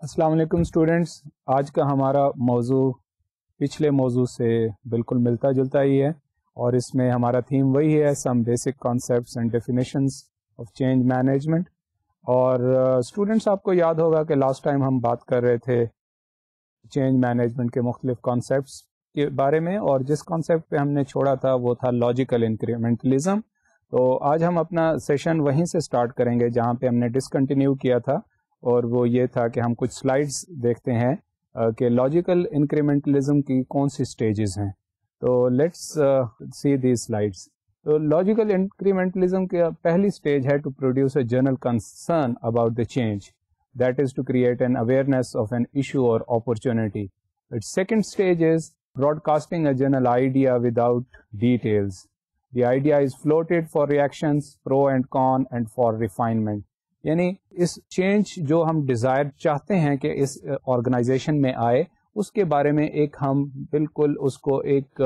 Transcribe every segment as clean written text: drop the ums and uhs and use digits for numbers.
السلام علیکم اسٹوڈینٹس. آج کا ہمارا موضوع پچھلے موضوع سے بالکل ملتا جلتا ہی ہے اور اس میں ہمارا تھیم وہی ہے some basic concepts and definitions of change management. اور اسٹوڈینٹس آپ کو یاد ہوگا کہ لاسٹ ٹائم ہم بات کر رہے تھے چینج مینجمنٹ کے مختلف کانسیپٹس کے بارے میں، اور جس کانسیپٹ پہ ہم نے چھوڑا تھا وہ تھا لاجیکل انکریمنٹلزم. تو آج ہم اپنا سیشن وہیں سے سٹارٹ کریں گے جہاں پہ ہم نے ڈسکنٹینیو کیا تھا، اور وہ یہ تھا کہ ہم کچھ سلائڈز دیکھتے ہیں کہ لاجیکل انکریمنٹلزم کی کون سی سٹیجز ہیں. تو لیٹس سی دیز سلائڈز. تو لاجیکل انکریمنٹلزم کی پہلی سٹیج ہے to produce a general concern about the change, that is to create an awareness of an issue اور opportunity. It's second stage is broadcasting a general idea without details. The idea is floated for reactions, pro and con, and for refinement. یعنی اس change جو ہم Dzire چاہتے ہیں کہ اس organization میں آئے، اس کے بارے میں ایک ہم بالکل اس کو ایک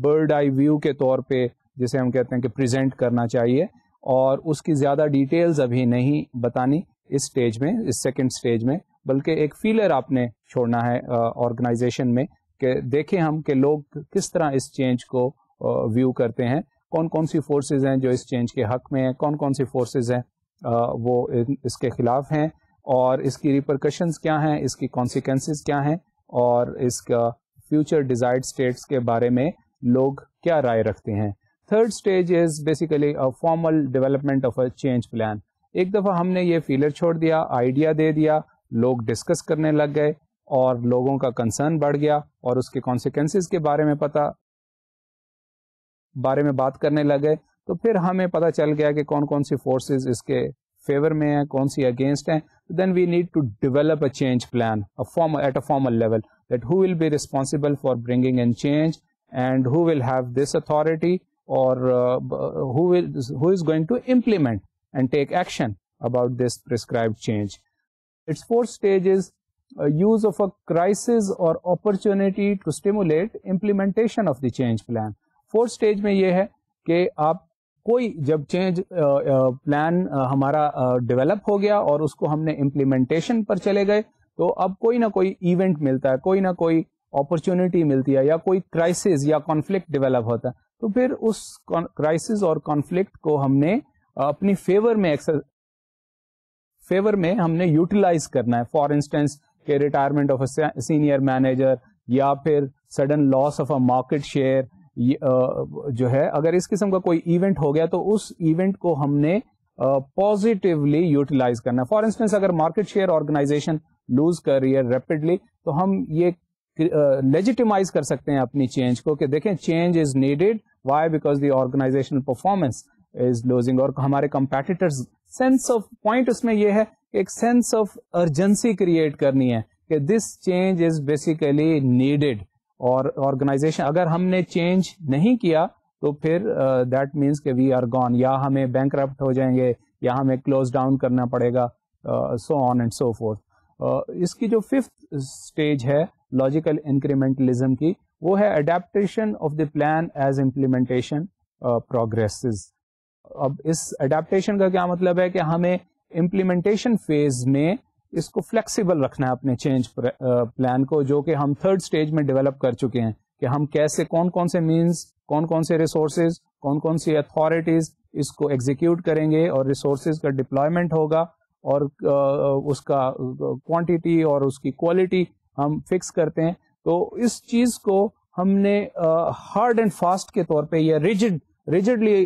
برڈ آئی ویو کے طور پہ جسے ہم کہتے ہیں کہ پریزنٹ کرنا چاہیے، اور اس کی زیادہ ڈیٹیلز ابھی نہیں بتانی اس سٹیج میں، اس سیکنڈ سٹیج میں، بلکہ ایک فیلر آپ نے چھوڑنا ہے آرگنائزیشن میں کہ دیکھیں ہم کہ لوگ کس طرح اس چینج کو ویو کرتے ہیں، کون کون سی فورسز ہیں جو اس چینج کے حق میں ہیں، کون کون سی فورسز ہیں وہ اس کے خلاف ہیں، اور اس کی ریپرکشنز کیا ہیں، اس کی کانسیکوینسز کیا ہیں، اور اس کا فیوچر ڈیزائرڈ اسٹیٹس کے بارے میں لوگ کیا رائے رکھتے ہیں. Third stage is basically formal development of a change plan. ایک دفعہ ہم نے یہ فیلر چھوڑ دیا، آئیڈیا دے دیا، لوگ ڈسکس کرنے لگ گئے اور لوگوں کا کنسرن بڑھ گیا اور اس کے کانسیکوینسز کے بارے میں بات کرنے لگے، تو پھر ہمیں پتہ چل گیا کہ کون کون سی فورسز اس کے فیور میں ہیں، کون سی اگینسٹ ہیں. Then we need to develop a change plan at a formal level, that who will be responsible for bringing in change and who will have this authority, اور who is going to implement and take action about this prescribed change. Its fourth stage is use of a crisis or opportunity to stimulate implementation of the change plan. Fourth stage میں یہ ہے کہ آپ کوئی جب change plan ہمارا develop ہو گیا اور اس کو ہم نے امپلیمنٹیشن پر چلے گئے، تو اب کوئی نہ کوئی ایونٹ ملتا ہے، کوئی نہ کوئی اپرچونٹی ملتی ہے، یا کوئی کرائسس یا کانفلکٹ ڈیولپ ہوتا ہے، تو پھر اس کرائسس اور کانفلکٹ کو ہم نے اپنی فیور میں ہم نے یوٹیلائز کرنا ہے. فار انسٹنس کہ retirement of a senior manager, یا پھر sudden loss of a market share جو ہے، اگر اس قسم کا کوئی ایونٹ ہو گیا تو اس ایونٹ کو ہم نے پازیٹیولی یوٹیلائز کرنا ہے. فار انسٹنس اگر مارکیٹ شیئر آرگنائزیشن لوز کر رہی ہے ریپڈلی، تو ہم یہ لیجیٹیمائز کر سکتے ہیں اپنی چینج کو کہ دیکھیں change is needed. Why? Because the organisational performance is losing. اور ہمارے کمپیٹیٹرز سینس آف پوائنٹ اس میں یہ ہے کہ ایک سینس آف ارجنسی کریٹ کرنی ہے کہ this change is basically needed. اور آرگنائزیشن اگر ہم نے چینج نہیں کیا تو پھر دیٹ مینس کہ وی آر گون، یا ہمیں بینکرپٹ ہو جائیں گے، یا ہمیں کلوز ڈاؤن کرنا پڑے گا، سو آن اینڈ سو فورتھ. اس کی جو ففتھ اسٹیج ہے لاجیکل انکریمنٹلزم کی، وہ ہے adaptation of the plan as implementation progresses. اب اس اڈیپٹیشن کا کیا مطلب ہے کہ ہمیں امپلیمنٹیشن فیز میں اس کو فلیکسیبل رکھنا ہے اپنے چینج پلان کو، جو کہ ہم تھرڈ سٹیج میں ڈیولپ کر چکے ہیں کہ ہم کیسے کون سے مینز، کون سے ریسورسز، کون سی اتھارٹیز اس کو ایگزیکیوٹ کریں گے، اور ریسورسز کا ڈپلائمنٹ ہوگا، اور اس کا کوانٹیٹی اور اس کی کوالٹی ہم فکس کرتے ہیں. تو اس چیز کو ہم نے ہارڈ اینڈ فاسٹ کے طور پہ یا ریجڈلی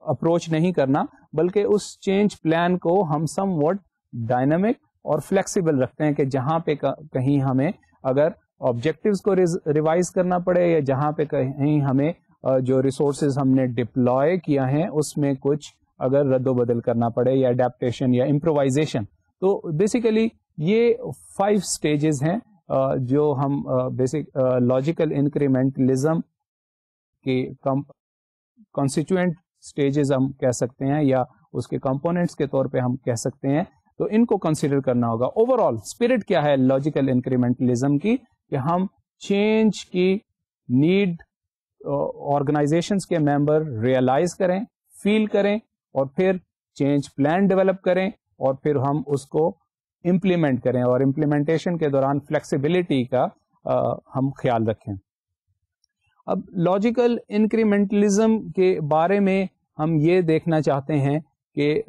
اپروچ نہیں کرنا، بلکہ اس چینج پلان کو ہم سم واٹ ڈائنامک اور فلیکسیبل رکھتے ہیں کہ جہاں پہ کہیں ہمیں اگر آبجیکٹیوز کو ریوائز کرنا پڑے، یا جہاں پہ کہیں ہمیں جو ریسورسز ہم نے ڈپلوائے کیا ہیں اس میں کچھ اگر رد و بدل کرنا پڑے، یا اڈیپٹیشن یا امپرووائزیشن. تو بیسیکلی یہ 5 سٹیجز ہیں جو ہم بیسک لاجیکل انکریمنٹلزم کے کانسٹیٹوئنٹ سٹیجز ہم کہہ سکتے ہیں، یا اس کے کمپوننٹس کے طور پہ ہم کہہ سکتے ہیں. تو ان کو کنسیڈر کرنا ہوگا. اوور آل اسپرٹ کیا ہے لاجیکل انکریمنٹلزم کی، کہ ہم چینج کی نیڈ آرگنائزیشنس کے ممبر ریئلائز کریں، فیل کریں، اور پھر چینج پلان ڈیولپ کریں، اور پھر ہم اس کو امپلیمنٹ کریں اور امپلیمنٹیشن کے دوران فلیکسیبلٹی کا ہم خیال رکھیں. اب لاجیکل انکریمنٹلزم کے بارے میں ہم یہ دیکھنا چاہتے ہیں کہ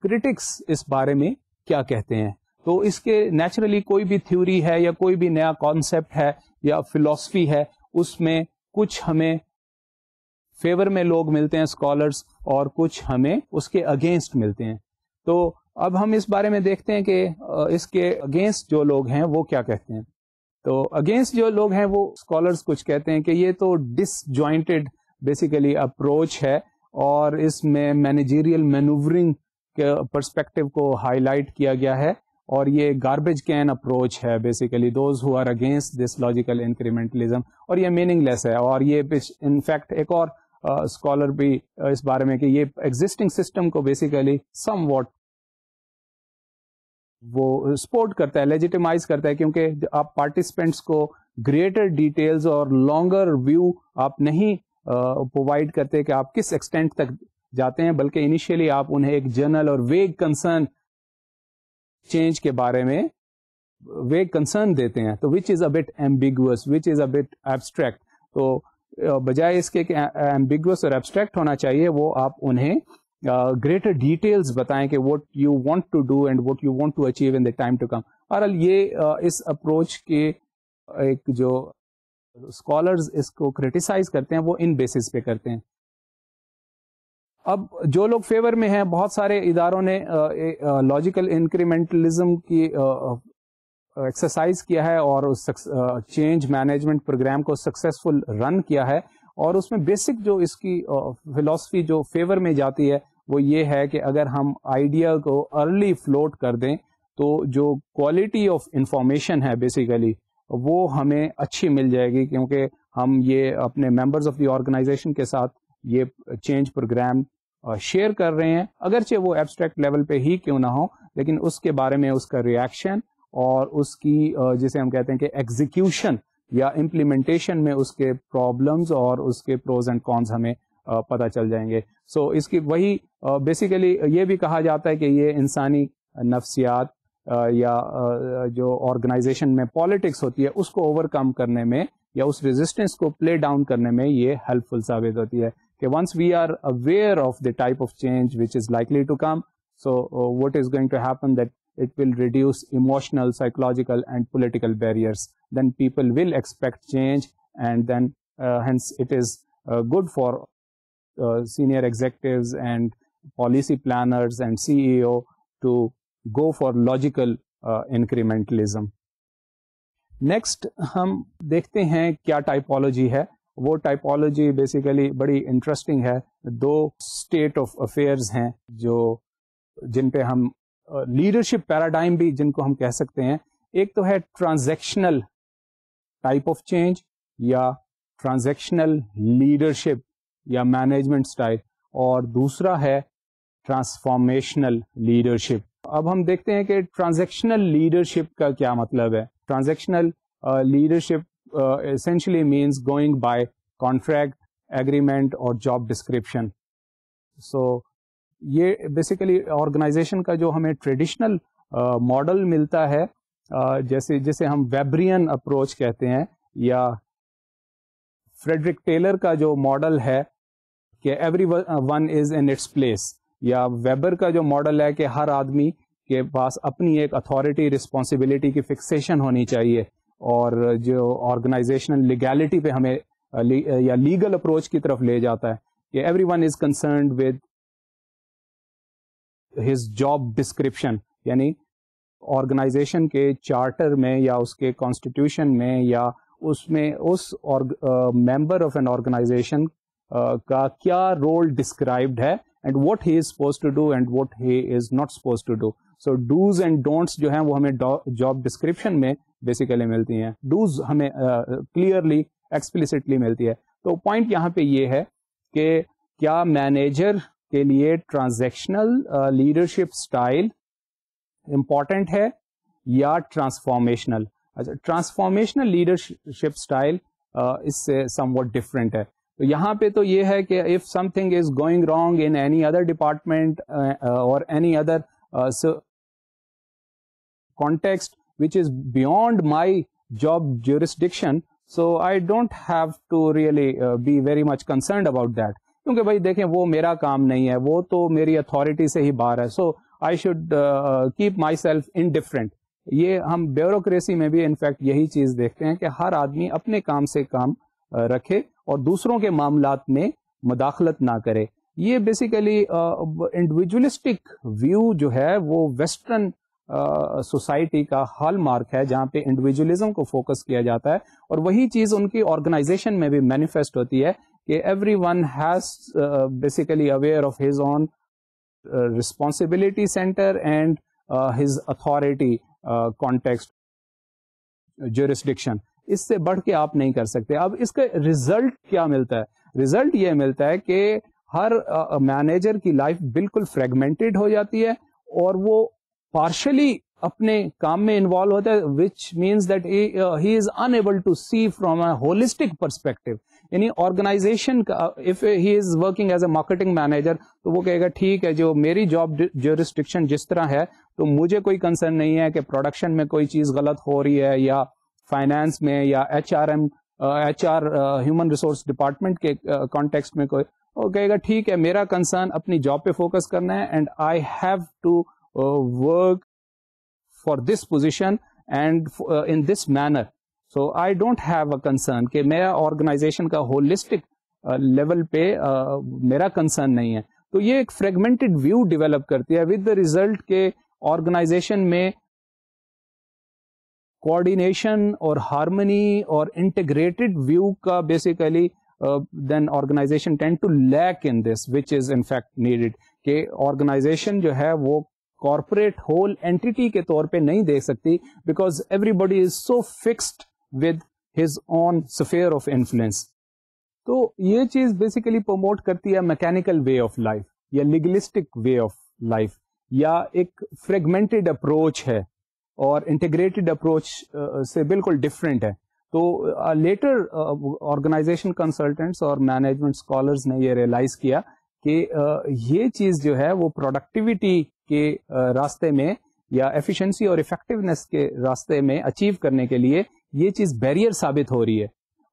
کرٹکس اس بارے میں کیا کہتے ہیں. تو اس کے نیچرلی کوئی بھی تھیوری ہے یا کوئی بھی نیا کانسیپٹ ہے یا فلسفی ہے, اس میں کچھ ہمیں فیور میں لوگ ملتے ہیں اسکالرس, اور کچھ ہمیں اس کے اگینسٹ ملتے ہیں. تو اب ہم اس بارے میں دیکھتے ہیں کہ اس کے اگینسٹ جو لوگ ہیں وہ کیا کہتے ہیں. تو اگینسٹ جو لوگ ہیں وہ اسکالرس کچھ کہتے ہیں کہ یہ تو ڈس جوائنٹڈ بیسیکلی اپروچ ہے, اور اس میں مینیجیریل مینوورنگ کے پرسپیکٹو کو ہائی لائٹ کیا گیا ہے, اور یہ گاربیج کین اپروچ ہے basically those who are against this logical incrementalism, اور یہ میننگ لیس ہے. اور یہ انفیکٹ ایک اور اسکالر بھی اس بارے میں کہ یہ ایگزسٹنگ سسٹم کو بیسیکلی سم واٹ وہ سپورٹ کرتا ہے, لیجیٹیمائز کرتا ہے, کیونکہ آپ پارٹیسپینٹس کو گریٹر ڈیٹیلز اور لانگر ویو آپ نہیں پرووائڈ کرتے کہ آپ کس ایکسٹینٹ تک جاتے ہیں, بلکہ انیشیلی آپ انہیں ایک جنرل اور ویگ کنسرن چینج کے بارے میں ویگ کنسرن دیتے ہیں. تو which is a bit ambiguous, which is a bit abstract. تو بجائے اس کے کہ ایمبیگوس اور ایبسٹریکٹ ہونا چاہیے, وہ آپ انہیں گریٹر ڈیٹیلز بتائیں کہ what you want to do and what you want to achieve in the time to come. بہرحال یہ اس اپروچ کے ایک جو اسکالرز اس کو کریٹیسائز کرتے ہیں وہ ان بیسس پہ کرتے ہیں. اب جو لوگ فیور میں ہیں, بہت سارے اداروں نے لاجیکل انکریمنٹلزم کی ایکسرسائز کیا ہے اور اس چینج مینجمنٹ پروگرام کو سکسیسفل رن کیا ہے, اور اس میں بیسک جو اس کی فلسفی جو فیور میں جاتی ہے وہ یہ ہے کہ اگر ہم آئیڈیا کو ارلی فلوٹ کر دیں تو جو کوالٹی آف انفارمیشن ہے بیسیکلی وہ ہمیں اچھی مل جائے گی, کیونکہ ہم یہ اپنے ممبرز آف دی آرگنائزیشن کے ساتھ یہ چینج پروگرام شیئر کر رہے ہیں, اگرچہ وہ ایبسٹریکٹ لیول پہ ہی کیوں نہ ہو, لیکن اس کے بارے میں اس کا ریئیکشن اور اس کی جسے ہم کہتے ہیں کہ ایگزیکیوشن یا امپلیمنٹیشن میں اس کے پرابلمز اور اس کے پروز اینڈ کونز ہمیں پتہ چل جائیں گے. سو اس کی وہی بیسیکلی یہ بھی کہا جاتا ہے کہ یہ انسانی نفسیات یا جو آرگنائزیشن میں پالیٹکس ہوتی ہے اس کو اوور کم کرنے میں یا اس ریزسٹنس کو پلے ڈاؤن کرنے میں یہ ہیلپ فل ثابت ہوتی ہے کہ once we are aware of the type of change which is likely to come, so what is going to happen that it will reduce emotional, psychological and political barriers. Then people will expect change, and then hence it is good for senior executives and policy planners and CEO to go for logical incrementalism. Next ہم دیکھتے ہیں کیا typology ہے. وہ typology basically بڑی interesting ہے. دو state of affairs ہیں جو جن پہ ہم لیڈرشپ پیراڈائم بھی جن کو ہم کہہ سکتے ہیں. ایک تو ہے ٹرانزیکشنل ٹائپ آف چینج یا ٹرانزیکشنل لیڈرشپ یا مینجمنٹ اسٹائل, اور دوسرا ہے ٹرانسفارمیشنل لیڈرشپ. اب ہم دیکھتے ہیں کہ ٹرانزیکشنل لیڈرشپ کا کیا مطلب ہے. Transactional leadership essentially means going by contract, agreement اور جاب ڈسکرپشن. سو یہ بیسیکلی آرگنائزیشن کا جو ہمیں ٹریڈیشنل ماڈل ملتا ہے, جیسے ہم ویبرین اپروچ کہتے ہیں, یا فریڈرک ٹیلر کا جو ماڈل ہے کہ everyone is in its place, یا ویبر کا جو ماڈل ہے کہ ہر آدمی کے پاس اپنی ایک اتھارٹی رسپانسبلٹی کی فکسیشن ہونی چاہیے, اور جو آرگنائزیشنل لیگیلٹی پہ ہمیں یا لیگل اپروچ کی طرف لے جاتا ہے کہ everyone is concerned with his job description, یعنی آرگنائزیشن کے چارٹر میں یا اس کے کانسٹیٹیوشن میں یا اس میں اس ممبر آف این آرگنائزیشن کا کیا رول ڈسکرائبڈ ہے, and what he is suppose to do and what he is not suppose to do. So dos and don'ts جو ہیں وہ ہمیں جاب ڈسکرپشن میں بیسیکلی ملتی ہیں. ڈوز ہمیں کلیئرلی ایکسپلسٹلی ملتی ہے. تو پوائنٹ یہاں پہ یہ ہے کہ کیا مینیجر کے لیے ٹرانزیکشنل لیڈرشپ اسٹائل امپورٹنٹ ہے یا ٹرانسفارمیشنل. اچھا, ٹرانسفارمیشنل لیڈرشپ اسٹائل اس سے سم واٹ ڈفرینٹ ہے. تو یہاں پہ تو یہ ہے کہ if something is going wrong in any other department اور any other context which is beyond my job jurisdiction, so I don't have to really be very much concerned about that. کیونکہ بھائی دیکھیں وہ میرا کام نہیں ہے, وہ تو میری اتھارٹی سے ہی باہر ہے, so I should keep myself indifferent. یہ ہم بیوروکریسی میں بھی انفیکٹ یہی چیز دیکھتے ہیں کہ ہر آدمی اپنے کام سے کام رکھے اور دوسروں کے معاملات میں مداخلت نہ کرے. یہ بیسیکلی انڈیویجولسٹک ویو جو ہے وہ ویسٹرن سوسائٹی کا ہال مارک ہے, جہاں پہ انڈیویجولزم کو فوکس کیا جاتا ہے, اور وہی چیز ان کی آرگنائزیشن میں بھی مینیفیسٹ ہوتی ہے کہ every one has basically aware of his own responsibility center and his authority context jurisdiction. اس سے بڑھ کے آپ نہیں کر سکتے. اب اس کا ریزلٹ کیا ملتا ہے؟ ریزلٹ یہ ملتا ہے کہ ہر مینیجر کی لائف بالکل فریگمنٹڈ ہو جاتی ہے اور وہ پارشلی اپنے کام میں انوالو ہوتا ہے, which means that he is unable to see from a holistic perspective. یعنی آرگنائزیشن کا if he is working as a marketing manager تو وہ کہے گا ٹھیک ہے جو میری جاب جورسڈکشن جس طرح ہے تو مجھے کوئی کنسرن نہیں ہے کہ پروڈکشن میں کوئی چیز غلط ہو رہی ہے یا فائنانس میں یا H R human resource department کے کانٹیکسٹ میں کوئی, وہ کہے گا ٹھیک ہے میرا کنسرن اپنی جاب پہ فوکس کرنا ہے and I have to work for this position and in this manner. So I don't have a concern کہ میرا آرگنائزیشن کا ہولسٹک لیول پہ میرا کنسرن نہیں ہے. تو یہ ایک فریگمنٹڈ ویو ڈیولپ کرتی ہے ود دا ریزلٹ کہ آرگنائزیشن میں کوآرڈینیشن اور ہارمنی اور انٹیگریٹڈ ویو کا basically then organisation tend to lack in this which is in fact needed. کہ آرگنائزیشن جو ہے وہ کارپوریٹ ہول اینٹی کے طور پہ نہیں دیکھ سکتی because everybody is so fixed with his own sphere of influence. تو یہ چیز بیسیکلی پروموٹ کرتی ہے میکینیکل وے آف لائف یا لیگلسٹک وے آف لائف, یا ایک فریگمنٹڈ اپروچ ہے اور انٹیگریٹڈ اپروچ سے بالکل ڈفرینٹ ہے. تو لیٹر آرگنائزیشن کنسلٹنٹس اور مینجمنٹ اسکالرز نے یہ ریئلائز کیا کہ یہ چیز جو ہے وہ پروڈکٹیوٹی کے راستے میں یا ایفیشنسی اور افیکٹونیس کے راستے میں اچیو کرنے کے لیے یہ چیز بیریئر ثابت ہو رہی ہے.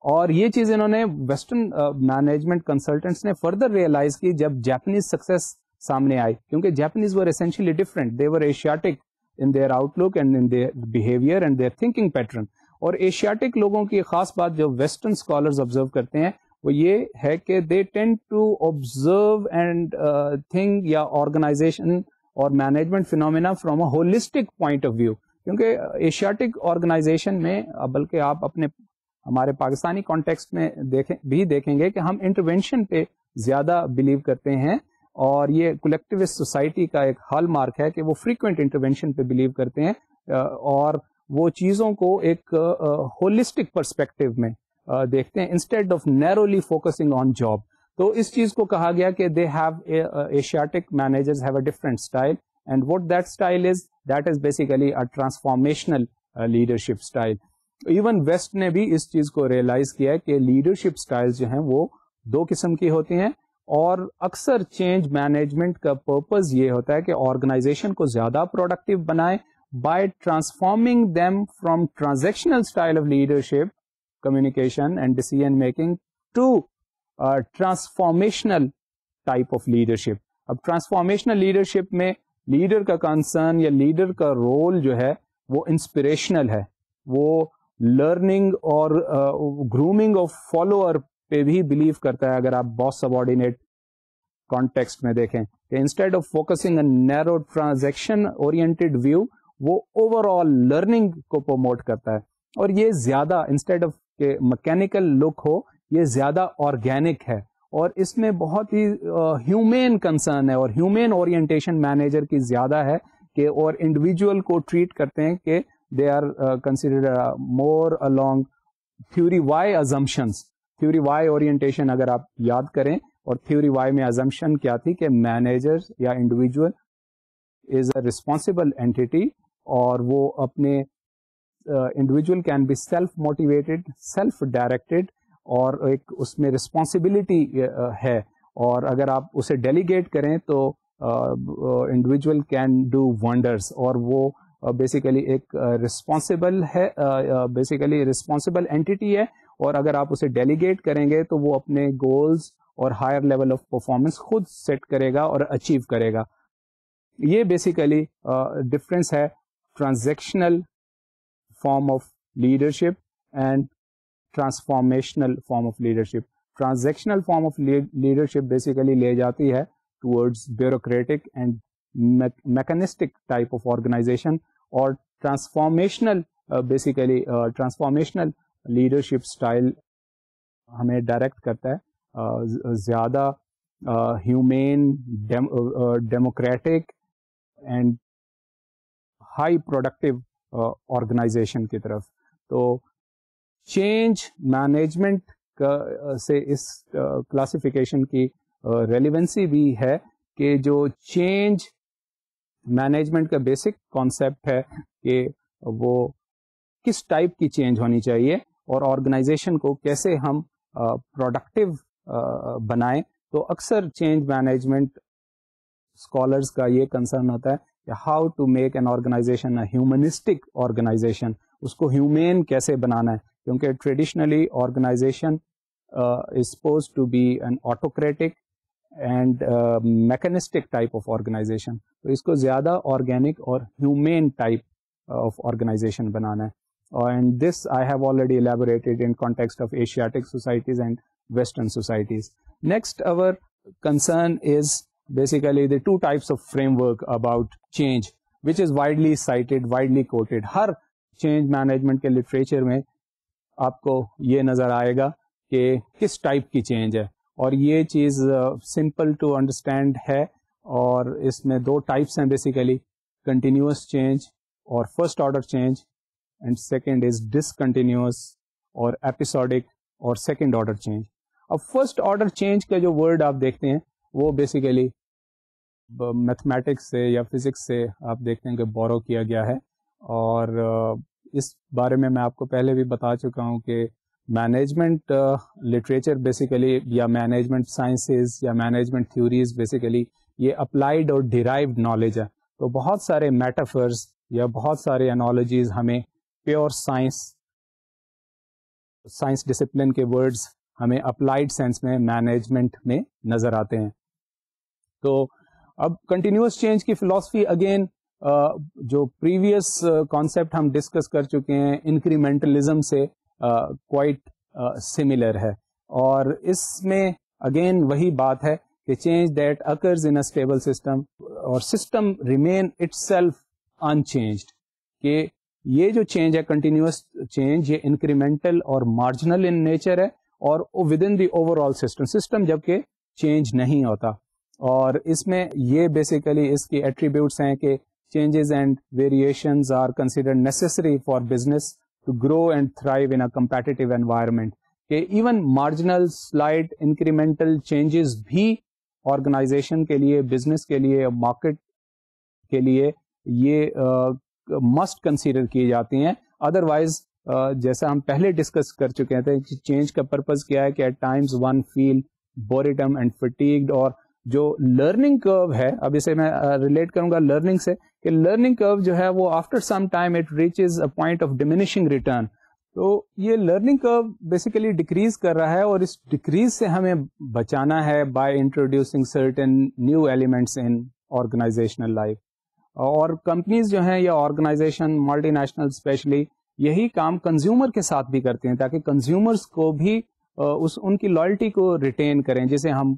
اور یہ چیز انہوں نے ویسٹرن مینجمنٹ کنسلٹنٹس نے فردر ریئلائز کی جب جاپنیز سکسیس سامنے آئی, کیونکہ Japanese were essentially different, they were Asiatic in their outlook and in their behavior and their thinking pattern. اور ایشیاٹک لوگوں کی خاص بات جو ویسٹرن اسکالرز آبزرو کرتے ہیں وہ یہ ہے کہ they tend to observe and think یا آرگنائزیشن اور management phenomena from a holistic point of view. کیونکہ ایشیاٹک آرگنائزیشن میں بلکہ آپ اپنے ہمارے پاکستانی کانٹیکسٹ میں دیکھیں گے کہ ہم انٹرونشن پہ زیادہ بلیو کرتے ہیں, اور یہ کولیکٹیوسٹ سوسائٹی کا ایک ہال مارک ہے کہ وہ فریکوینٹ انٹرونشن پہ بلیو کرتے ہیں اور وہ چیزوں کو ایک ہولسٹک پرسپیکٹو میں دیکھتے ہیں instead of narrowly focusing on job. تو اس چیز کو کہا گیا کہ they have Asiatic managers have a different style and what that style is, that is basically a transformational leadership style. Even West نے بھی اس چیز کو ریئلائز کیا ہے کہ لیڈرشپ اسٹائل جو ہیں وہ دو قسم کی ہوتی ہیں, اور اکثر چینج مینجمنٹ کا پرپز یہ ہوتا ہے کہ آرگنائزیشن کو زیادہ پروڈکٹیو بنائیں by transforming them from transactional style of leadership communication and decision making to transformational type of leadership. اب ٹرانسفارمیشنل لیڈرشپ میں لیڈر کا کنسرن یا لیڈر کا رول جو ہے وہ انسپریشنل ہے, وہ لرننگ اور گرومنگ آف فالوور پہ بھی بلیو کرتا ہے. اگر آپ باس سبارڈینیٹ کانٹیکسٹ میں دیکھیں کہ instead of focusing on narrow transaction oriented view وہ اوور آل لرننگ کو پروموٹ کرتا ہے, اور یہ زیادہ انسٹیڈ آف کہ میکینیکل لک ہو یہ زیادہ آرگینک ہے, اور اس میں بہت ہی ہیومین کنسرن ہے اور ہیومین اورینٹیشن مینیجر کی زیادہ ہے کہ اور انڈیویجول کو ٹریٹ کرتے ہیں کہ they are considered more along theory Y assumptions. Theory Y orientation اگر آپ یاد کریں, اور تھیوری وائی میں ازمپشن کیا تھی کہ مینیجر یا individual is a responsible entity, اور وہ اپنے individual can be self motivated, self directed, اور ایک اس میں رسپانسبلٹی ہے, اور اگر آپ اسے ڈیلیگیٹ کریں تو انڈیویجول کین ڈو ونڈرس, اور وہ بیسیکلی ایک رسپانسبل ہے، بیسیکلی رسپانسبل اینٹی ہے، اور اگر آپ اسے ڈیلیگیٹ کریں گے تو وہ اپنے گولز اور ہائر لیول آف پرفارمنس خود سیٹ کرے گا اور اچیو کرے گا. یہ بیسیکلی ڈفرینس ہے transactional form of leadership and transformational form of leadership. Transactional form of leadership basically لے جاتی ہے towards bureaucratic and mechanistic type of organisation, اور transformational basically transformational leadership style ہمیں ڈائریکٹ کرتا ہے زیادہ humane, democratic and high productive organisation کی طرف. تو چینج مینجمنٹ سے اس کلاسیفیکیشن کی ریلیونسی بھی ہے کہ جو چینج مینجمنٹ کا بیسک کانسیپٹ ہے کہ وہ کس ٹائپ کی چینج ہونی چاہیے اور آرگنائزیشن کو کیسے ہم پروڈکٹیو بنائیں. تو اکثر چینج مینجمنٹ اسکالرس کا یہ کنسرن ہوتا ہے کہ how to make an organisation humanistic organisation, اس کو ہیومین کیسے بنانا ہے، کیونکہ traditionally organisation is suppose to be an autocratic and mechanistic type of organisation. تو اس کو زیادہ آرگینک اور ہیومین ٹائپ آف آرگنائزیشن بنانا ہے. And this I have already elaborated in context of Asiatic societies and western societies. Next, our concern is basically the two types of framework about change, which is widely cited, widely quoted. Hare change management کے literature میں آپ کو یہ نظر آئے گا کہ کس type کی چینج ہے، اور یہ چیز simple to understand ہے. اور اس میں دو ٹائپس ہیں بیسیکلی، کنٹینیوس چینج اور first order change, and second is discontinuous اور ایپیسوڈک اور سیکنڈ آرڈر چینج. اب فرسٹ آرڈر چینج کا جو ورڈ آپ دیکھتے ہیں وہ بیسیکلی میتھمیٹکس سے یا فزکس سے آپ دیکھتے ہیں کہ بورو کیا گیا ہے، اور اس بارے میں آپ کو پہلے بھی بتا چکا ہوں کہ مینجمنٹ لٹریچر بیسیکلی یا مینجمنٹ سائنسز یا مینجمنٹ تھیوریز بیسیکلی یہ اپلائیڈ اور ڈیرائیوڈ نالج ہے. تو بہت سارے میٹافرز یا بہت سارے انالوجیز ہمیں پیور سائنس ڈسپلن کے ورڈز ہمیں اپلائیڈ سینس میں مینجمنٹ میں نظر آتے ہیں. تو اب کنٹینیوس چینج کی فلاسفی اگین جو پریویس کانسیپٹ ہم ڈسکس کر چکے ہیں انکریمنٹلزم سے کوائٹ سملر ہے، اور اس میں اگین وہی بات ہے کہ change that occurs in a stable system اور system remain itself unchanged, کہ یہ جو چینج ہے کنٹینیوس چینج یہ انکریمنٹل اور مارجنل ان نیچر ہے اور within the overall system جبکہ چینج نہیں ہوتا. اور اس میں یہ بیسیکلی اس کی ایٹریبیوٹس ہیں کہ changes and variations are considered necessary for business to grow and thrive in a competitive environment, کہ even marginal slight incremental changes بھی آرگنائزیشن کے لیے، بزنس کے لیے، مارکیٹ کے لیے یہ مسٹ کنسیڈر کی جاتی ہیں. ادروائز جیسا ہم پہلے ڈسکس کر چکے تھے، چینج کا پرپز کیا ہے کہ at times one feel boredom and fatigued, اور جو لرننگ کرو ہے، اب اسے میں ریلیٹ کروں گا لرننگ سے، کہ لرننگ کرو جو ہے وہ after some time it reaches a point of diminishing return. تو یہ لرننگ کرو بیسیکلی ڈیکریز کر رہا ہے، اور اس ڈیکریز سے ہمیں بچانا ہے by introducing certain new elements in organizational life. اور کمپنیز جو ہیں یا آرگنائزیشن ملٹی نیشنل اسپیشلی یہی کام کنزیومر کے ساتھ بھی کرتے ہیں، تاکہ کنزیومرز کو بھی ان کی لائلٹی کو ریٹین کریں، جسے ہم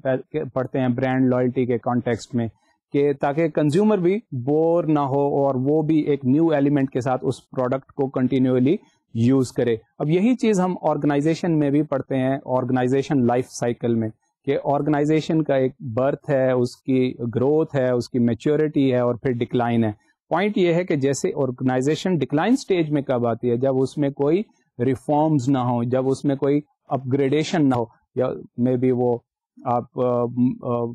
پڑھتے ہیں برانڈ لائلٹی کے کانٹیکسٹ میں، کہ تاکہ کنزیومر بھی بور نہ ہو اور وہ بھی ایک نیو ایلیمنٹ کے ساتھ اس پروڈکٹ کو کنٹینیولی یوز کرے. اب یہی چیز ہم آرگنائزیشن میں بھی پڑھتے ہیں، آرگنائزیشن لائف سائیکل میں، کہ آرگنائزیشن کا ایک برتھ ہے، اس کی گروتھ ہے، اس کی میچورٹی ہے، اور پھر ڈکلائن ہے. پوائنٹ یہ ہے کہ جیسے آرگنائزیشن ڈکلائن سٹیج میں کب آتی ہے، جب اس میں کوئی ریفارمز نہ ہو، جب اس میں کوئی اپ گریڈیشن نہ ہو، یا مے بی وہ آپ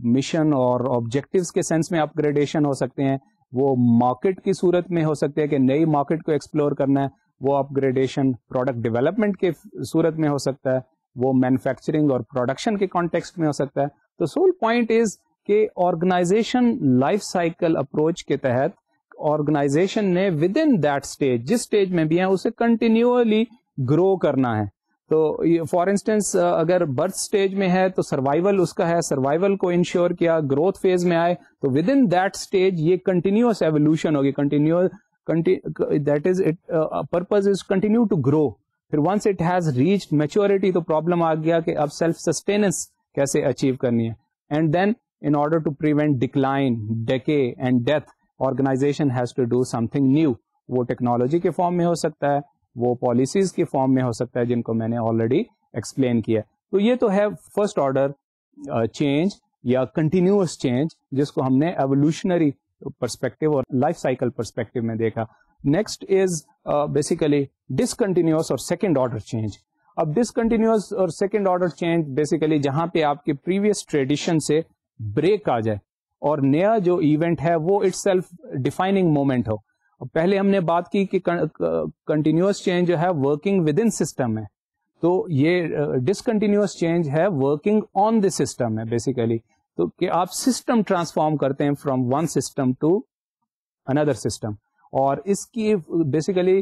مشن اور آبجیکٹیوز کے سینس میں اپ گریڈیشن ہو سکتے ہیں، وہ مارکیٹ کی صورت میں ہو سکتے ہیں کہ نئی مارکیٹ کو ایکسپلور کرنا ہے، وہ اپ گریڈیشن پروڈکٹ ڈیولپمنٹ کے صورت میں ہو سکتا ہے، وہ مینوفیکچرنگ اور پروڈکشن کے کانٹیکسٹ میں ہو سکتا ہے. تو سول پوائنٹ از کہ آرگنائزیشن لائف سائیکل اپروچ کے تحت آرگنائزیشن نے ود ان دیٹ اسٹیج, جس اسٹیج میں بھی ہیں, اسے کنٹینیولی گرو کرنا ہے. تو فار انسٹنس اگر برتھ اسٹیج میں ہے تو سروائول اس کا ہے, سروائول کو انشور کیا, گروتھ فیز میں آئے تو ود ان دیٹ اسٹیج یہ کنٹینیوس ایوولوشن ہوگی, that is it purpose is continue to grow. پھر once it has reached maturity تو پرابلم آ گیا کہ اب سیلف سسٹیننس کیسے اچیو کرنی ہے. And then in order to prevent decline, decay and death, organization has to do something new. وہ ٹیکنالوجی کے فارم میں ہو سکتا ہے, وہ پالیسیز کے فارم میں ہو سکتا ہے, جن کو میں نے آلریڈی ایکسپلین کیا. تو یہ تو ہے فرسٹ آرڈر چینج یا کنٹینیوس چینج, جس کو ہم نے ایوولوشنری پرسپیکٹو اور لائف سائیکل پرسپیکٹو میں دیکھا. نیکسٹ از بیسیکلی ڈسکنٹینیوس اور سیکنڈ آرڈر چینج. اب ڈسکنٹینیوس اور سیکنڈ آرڈر چینج بیسیکلی جہاں پہ آپ کے پریویس ٹریڈیشن سے بریک آ جائے اور نیا جو ایونٹ ہے وہ اٹ سیلف ڈیفائننگ مومنٹ ہو. پہلے ہم نے بات کی کہ کنٹینیوس چینج جو ہے ورکنگ ود ان سسٹم ہے, تو یہ ڈسکنٹینیوس چینج ہے ورکنگ آن دی سسٹم ہے بیسیکلی. تو کہ آپ سسٹم ٹرانسفارم کرتے ہیں from one system to another system, اور اس کی بیسیکلی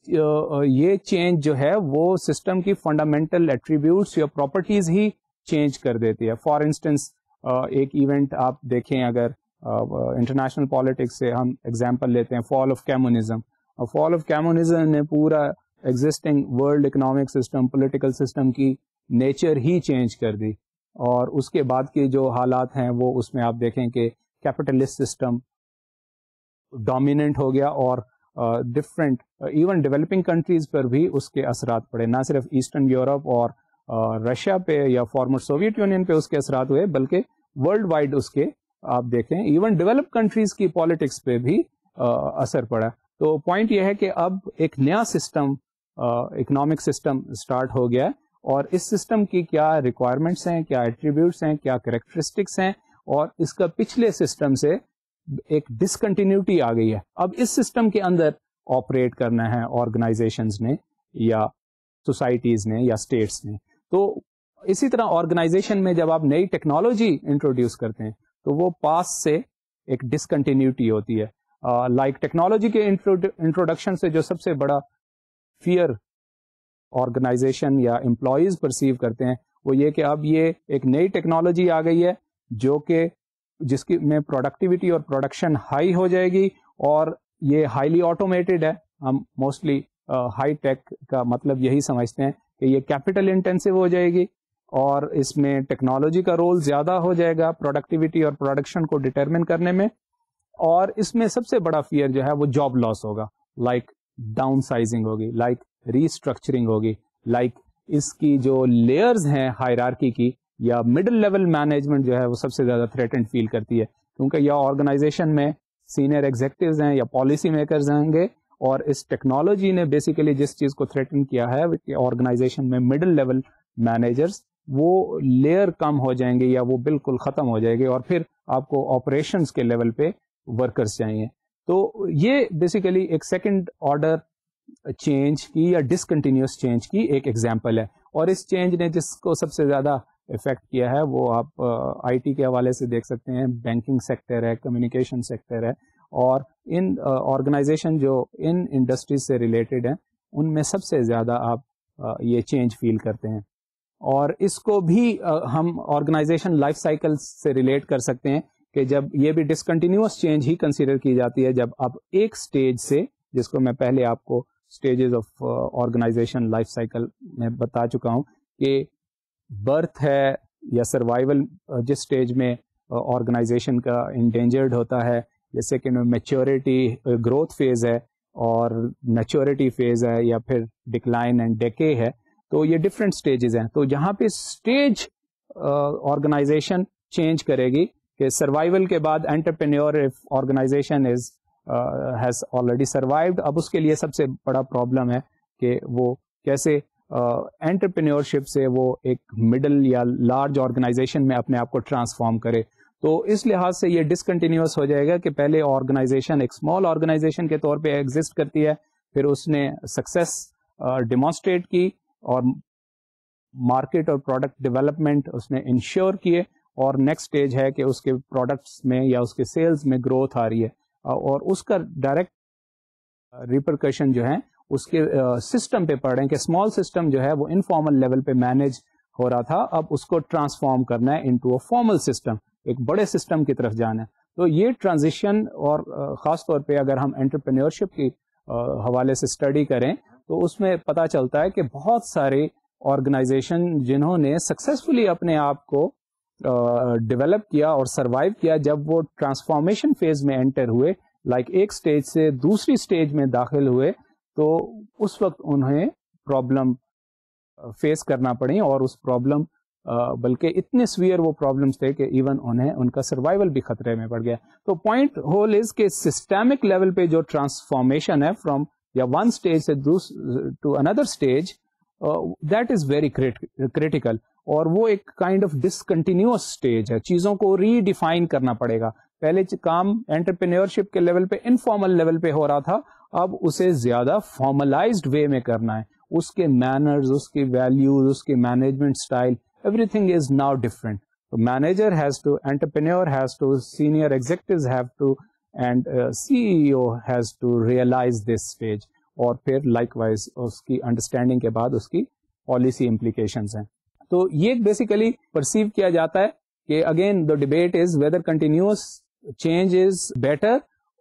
یہ چینج جو ہے وہ سسٹم کی فنڈامنٹل ایٹریبیوٹس یا پراپرٹیز ہی چینج کر دیتی ہے. فار انسٹنس ایک ایونٹ آپ دیکھیں, اگر انٹرنیشنل پالیٹکس سے ہم ایگزامپل لیتے ہیں, fall of communism. Fall of communism نے پورا existing world economic system, political system کی نیچر ہی چینج کر دی, اور اس کے بعد کے جو حالات ہیں وہ اس میں آپ دیکھیں کہ کیپٹلسٹ سسٹم ڈومیننٹ ہو گیا, اور ڈفرینٹ ایون ڈیولپنگ کنٹریز پر بھی اس کے اثرات پڑے. نہ صرف ایسٹرن یورپ اور رشیا پہ یا فارمر سوویت یونین پہ اس کے اثرات ہوئے, بلکہ ورلڈ وائڈ اس کے آپ دیکھیں ایون ڈیولپ کنٹریز کی پالیٹکس پہ بھی اثر پڑا. تو پوائنٹ یہ ہے کہ اب ایک نیا سسٹم, اکنامک سسٹم اسٹارٹ ہو گیا, اور اس سسٹم کی کیا ریکوائرمنٹس ہیں, کیا ایٹریبیوٹس ہیں, کیا کریکٹرسٹکس ہیں, اور اس کا پچھلے سسٹم سے ایک ڈسکنٹینیوٹی آ گئی ہے. اب اس سسٹم کے اندر آپریٹ کرنا ہے آرگنائزیشنز نے یا سوسائٹیز نے یا اسٹیٹس نے. تو اسی طرح آرگنائزیشن میں جب آپ نئی ٹیکنالوجی انٹروڈیوس کرتے ہیں تو وہ پاس سے ایک ڈسکنٹینیوٹی ہوتی ہے. لائک ٹیکنالوجی کے انٹروڈکشن سے جو سب سے بڑا فیئر آرگنائزیشن یا امپلائیز پرسیو کرتے ہیں وہ یہ کہ اب یہ ایک نئی ٹیکنالوجی آ گئی ہے جو کہ جس کی میں پروڈکٹیوٹی اور پروڈکشن ہائی ہو جائے گی, اور یہ ہائیلی آٹومیٹڈ ہے. ہم موسٹلی ہائی ٹیک کا مطلب یہی سمجھتے ہیں کہ یہ کیپٹل انٹینسو ہو جائے گی, اور اس میں ٹیکنالوجی کا رول زیادہ ہو جائے گا پروڈکٹیوٹی اور پروڈکشن کو ڈٹرمن کرنے میں. اور اس میں سب سے بڑا فیئر جو ہے وہ جاب لاس ہوگا, لائک ڈاؤن سائزنگ ہوگی, لائک ریسٹرکچرنگ ہوگی, لائک اس کی جو لیئرز ہیں ہائرارکی کی یا مڈل لیول مینجمنٹ جو ہے وہ سب سے زیادہ تھریٹنڈ فیل کرتی ہے, کیونکہ یا آرگنائزیشن میں سینئر ایگزیکٹوز ہیں یا پالیسی میکرز ہوں گے, اور اس ٹیکنالوجی نے بیسیکلی جس چیز کو تھریٹن کیا ہے کہ آرگنائزیشن میں مڈل لیول مینیجرز وہ لیئر کم ہو جائیں گے یا وہ بالکل ختم ہو جائے گی, اور پھر آپ کو آپریشنز کے لیول پہ ورکرز چاہیے. تو یہ بیسیکلی ایک سیکنڈ آرڈر چینج کی یا ڈسکنٹینیوس چینج کی ایک ایگزامپل ہے. اور اس چینج نے جس کو سب سے زیادہ افیکٹ کیا ہے وہ آپ آئی ٹی کے حوالے سے دیکھ سکتے ہیں, بینکنگ سیکٹر ہے, کمیونیکیشن سیکٹر ہے, اور ان آرگنائزیشن جو ان انڈسٹریز سے ریلیٹڈ ہیں ان میں سب سے زیادہ آپ یہ چینج فیل کرتے ہیں. اور اس کو بھی ہم آرگنائزیشن لائف سائیکل سے ریلیٹ کر سکتے ہیں کہ جب یہ بھی ڈسکنٹینیوس چینج ہی کنسیڈر کی جاتی ہے جب آپ ایک اسٹیج سے, جس کو میں پہلے آپ کو stages of organization life cycle میں بتا چکا ہوں کہ برتھ ہے یا سروائیول جس اسٹیج میں آرگنائزیشن کا انڈینجرڈ ہوتا ہے, جیسے کہ میچورٹی گروتھ فیز ہے اور میچورٹی فیز ہے یا پھر ڈکلائن اینڈ ڈیکے ہے, تو یہ ڈفرینٹ اسٹیجز ہیں. تو جہاں پہ اسٹیج آرگنائزیشن چینج کرے گی کہ سروائیول کے بعد انٹرپرینیور آرگنائزیشن ہیز آلریڈی سروائیوڈ, اب اس کے لیے سب سے بڑا پرابلم ہے کہ وہ کیسے انٹرپرینیورشپ سے وہ ایک مڈل یا لارج آرگنائزیشن میں اپنے آپ کو ٹرانسفارم کرے. تو اس لحاظ سے یہ ڈسکنٹینیوس ہو جائے گا کہ پہلے آرگنائزیشن ایک اسمال آرگنائزیشن کے طور پہ ایگزسٹ کرتی ہے, پھر اس نے سکسیس ڈیمانسٹریٹ کی اور مارکیٹ اور پروڈکٹ ڈیولپمنٹ اس نے انشور کیے, اور نیکسٹ اسٹیج ہے کہ اس کے پروڈکٹس میں یا اس کے سیلز میں گروتھ آ رہی ہے. اور اس کا ڈائریکٹ ریپرکشن جو ہے اس کے سسٹم پہ پڑ رہے ہیں کہ اسمال سسٹم جو ہے وہ انفارمل لیول پہ مینیج ہو رہا تھا, اب اس کو ٹرانسفارم کرنا ہے انٹو اے فارمل سسٹم, ایک بڑے سسٹم کی طرف جانا ہے. تو یہ ٹرانزیشن, اور خاص طور پہ اگر ہم انٹرپرینیورشپ کی حوالے سے اسٹڈی کریں تو اس میں پتہ چلتا ہے کہ بہت سارے آرگنائزیشن جنہوں نے سکسیزفلی اپنے آپ کو ڈیولپ کیا اور سروائیو کیا, جب وہ ٹرانسفارمیشن فیز میں انٹر ہوئے, لائک ایک اسٹیج سے دوسری اسٹیج میں داخل ہوئے, تو اس وقت انہیں پرابلم فیس کرنا پڑی, اور اس پرابلم بلکہ اتنے سویئر وہ پرابلمس تھے کہ ایون انہیں ان کا سروائیول بھی خطرے میں پڑ گیا. تو پوائنٹ ہول از کہ سسٹمک لیول پہ جو ٹرانسفارمیشن ہے فرام یا ون اسٹیج سے to another stage, that is very critical, اور وہ ایک کائنڈ آف ڈسکنٹینیوس اسٹیج ہے. چیزوں کو ری ڈیفائن کرنا پڑے گا. پہلے کام انٹرپرینیورشپ کے لیول پہ انفارمل لیول پہ ہو رہا تھا, اب اسے زیادہ فارملائزڈ وے میں کرنا ہے. اس کے مینرز, اس کی ویلیوز, اس کی management style, everything is now different. تو manager has to, entrepreneur has to, senior executives have to, and C E O has to realise this stage, اور پھر لائک وائز اس کی انڈرسٹینڈنگ کے بعد اس کی پالیسی امپلیکیشنز ہیں. تو یہ بیسیکلی پرسیو کیا جاتا ہے کہ again the debate is whether continuous change is better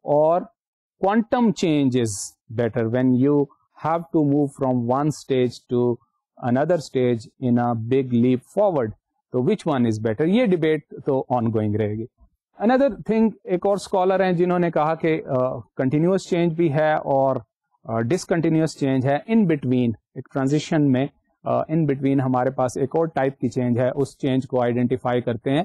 اور quantum change is better when you have to move from one stage to another stage in a big leap forward. So which one is better? یہ debate تو ongoing رہے گی. Another thing, ایک اور scholar ہیں جنہوں نے کہا کہ continuous change بھی ہے اور discontinuous change ہے. In between, ایک transition میں in between ہمارے پاس ایک اور type کی change ہے. اس change کو identify کرتے ہیں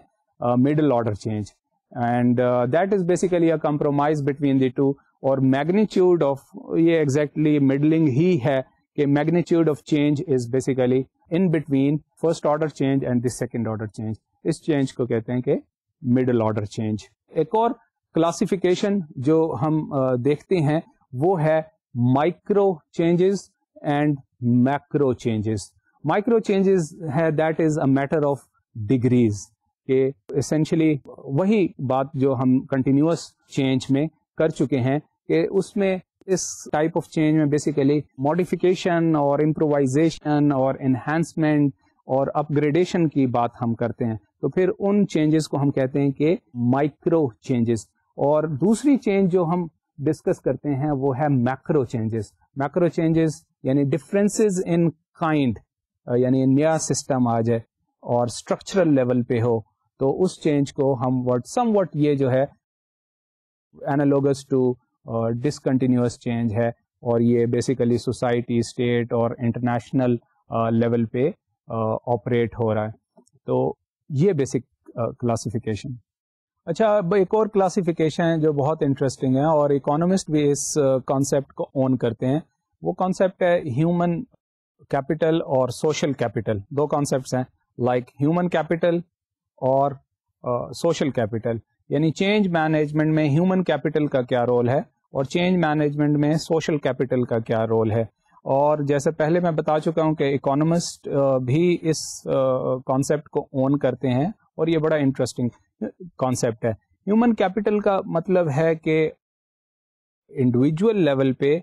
middle order change. And that is basically a compromise between the two. اور میگنیچیوڈ آف, یہ ایگزیکٹلی مڈلنگ ہی ہے کہ magnitude of change is basically in between first order change and the second order change. اس change کو کہتے ہیں کہ مڈل آرڈر چینج. ایک اور کلاسیفیکیشن جو ہم دیکھتے ہیں وہ ہے micro changes and macro changes. Micro changes ہے that is a matter of degrees, کہ اسینشلی وہی بات جو ہم کنٹینیوس چینج میں کر چکے ہیں کہ اس میں اس ٹائپ آف چینج میں بیسیکلی ماڈیفیکیشن اور امپرووائزیشن اور انہینسمنٹ اور اپ گریڈیشن کی بات ہم کرتے ہیں. تو پھر ان چینجز کو ہم کہتے ہیں کہ مائکرو چینجز. اور دوسری چینج جو ہم ڈسکس کرتے ہیں وہ ہے میکرو چینجز. میکرو چینجز یعنی ڈفرینسز ان کائنڈ, یعنی نیا سسٹم آ جائے اور اسٹرکچرل لیول پہ ہو, تو اس چینج کو ہم سم وٹ یہ جو ہے اینالوگس ٹو ڈسکنٹینیوس چینج ہے, اور یہ بیسیکلی سوسائٹی, اسٹیٹ اور انٹرنیشنل لیول پہ آپریٹ ہو رہا ہے. تو یہ بیسک کلاسیفیکیشن. اچھا, اب ایک اور کلاسیفیکیشن ہے جو بہت انٹرسٹنگ ہے, اور اکانومسٹ بھی اس کانسیپٹ کو اون کرتے ہیں. وہ کانسیپٹ ہے ہیومن کیپٹل اور سوشل کیپٹل. دو کانسیپٹس ہیں, لائک ہیومن کیپٹل اور سوشل کیپٹل. یعنی چینج مینجمنٹ میں ہیومن کیپٹل کا کیا رول ہے اور چینج مینجمنٹ میں سوشل کیپٹل کا کیا رول ہے. اور جیسے پہلے میں بتا چکا ہوں کہ اکانومسٹ بھی اس کانسیپٹ کو اون کرتے ہیں, اور یہ بڑا انٹرسٹنگ کانسیپٹ ہے. ہیومن کیپٹل کا مطلب ہے کہ انڈیویجول لیول پہ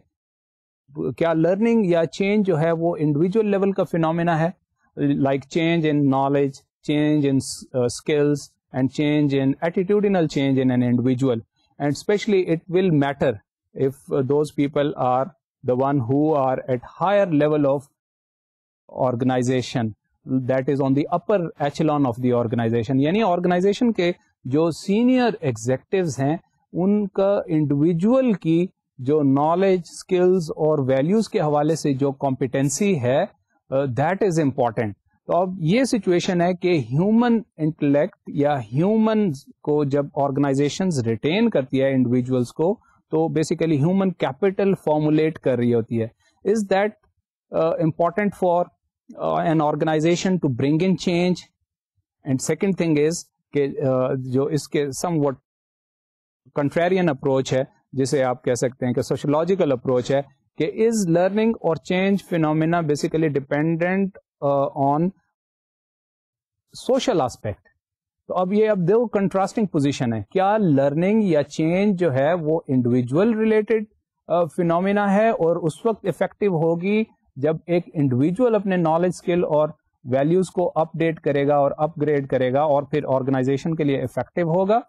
کیا لرننگ یا چینج جو ہے وہ انڈیویجول لیول کا فینومینا ہے, like change in knowledge, change in skills, and change in attitudinal change in an individual, and especially it will matter if those people are the one who are at higher level of organization, that is on the upper echelon of the organization. یعنی organization کے جو senior executives ہیں ان کا individual کی جو knowledge, skills اور values کے حوالے سے جو competency ہے that is important. تو اب یہ سچویشن ہے کہ ہیومن انٹلیکٹ یا ہیومن کو جب آرگنائزیشنز ریٹین کرتی ہے انڈیویجولس کو, تو بیسیکلی ہیومن کیپٹل فارمولیٹ کر رہی ہوتی ہے. Is that important for an organization to bring in change? And second thing is کہ جو اس کے سم وٹ کنٹریرین اپروچ ہے, جسے آپ کہہ سکتے ہیں کہ سوشولوجیکل اپروچ ہے, کہ از لرننگ اور change phenomena basically dependent on social aspect, تو اب یہ اب دو کنٹراسٹنگ پوزیشن ہے, کیا لرننگ یا چینج جو ہے وہ انڈیویجول ریلیٹڈ فینومینا ہے اور اس وقت افیکٹو ہوگی جب ایک انڈیویجول اپنے نالج اسکل اور ویلیوز کو اپ ڈیٹ کرے گا اور اپ گریڈ کرے گا اور پھر آرگنائزیشن کے لیے افیکٹو ہوگا,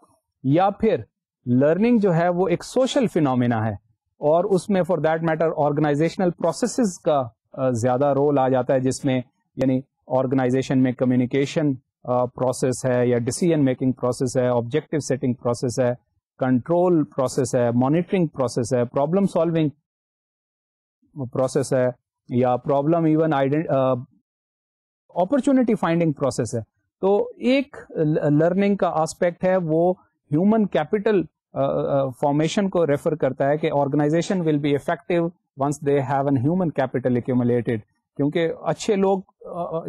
یا پھر لرننگ جو ہے وہ ایک سوشل فینومینا ہے اور اس میں for that matter organizational processes کا زیادہ رول آ جاتا ہے, جس میں یعنی آرگنائزیشن میں کمیونیکیشن پروسیس ہے یا ڈیسیژن میکنگ پروسیس ہے, آبجیکٹو سیٹنگ پروسیس ہے, کنٹرول پروسیس ہے, مانیٹرنگ پروسیس ہے, پرابلم سالونگ پروسیس ہے, یا problem even opportunity finding process ہے. تو ایک لرننگ کا آسپیکٹ ہے وہ ہیومن کیپٹل فارمیشن کو ریفر کرتا ہے کہ organization will be effective once they have an human capital accumulated, کیونکہ اچھے لوگ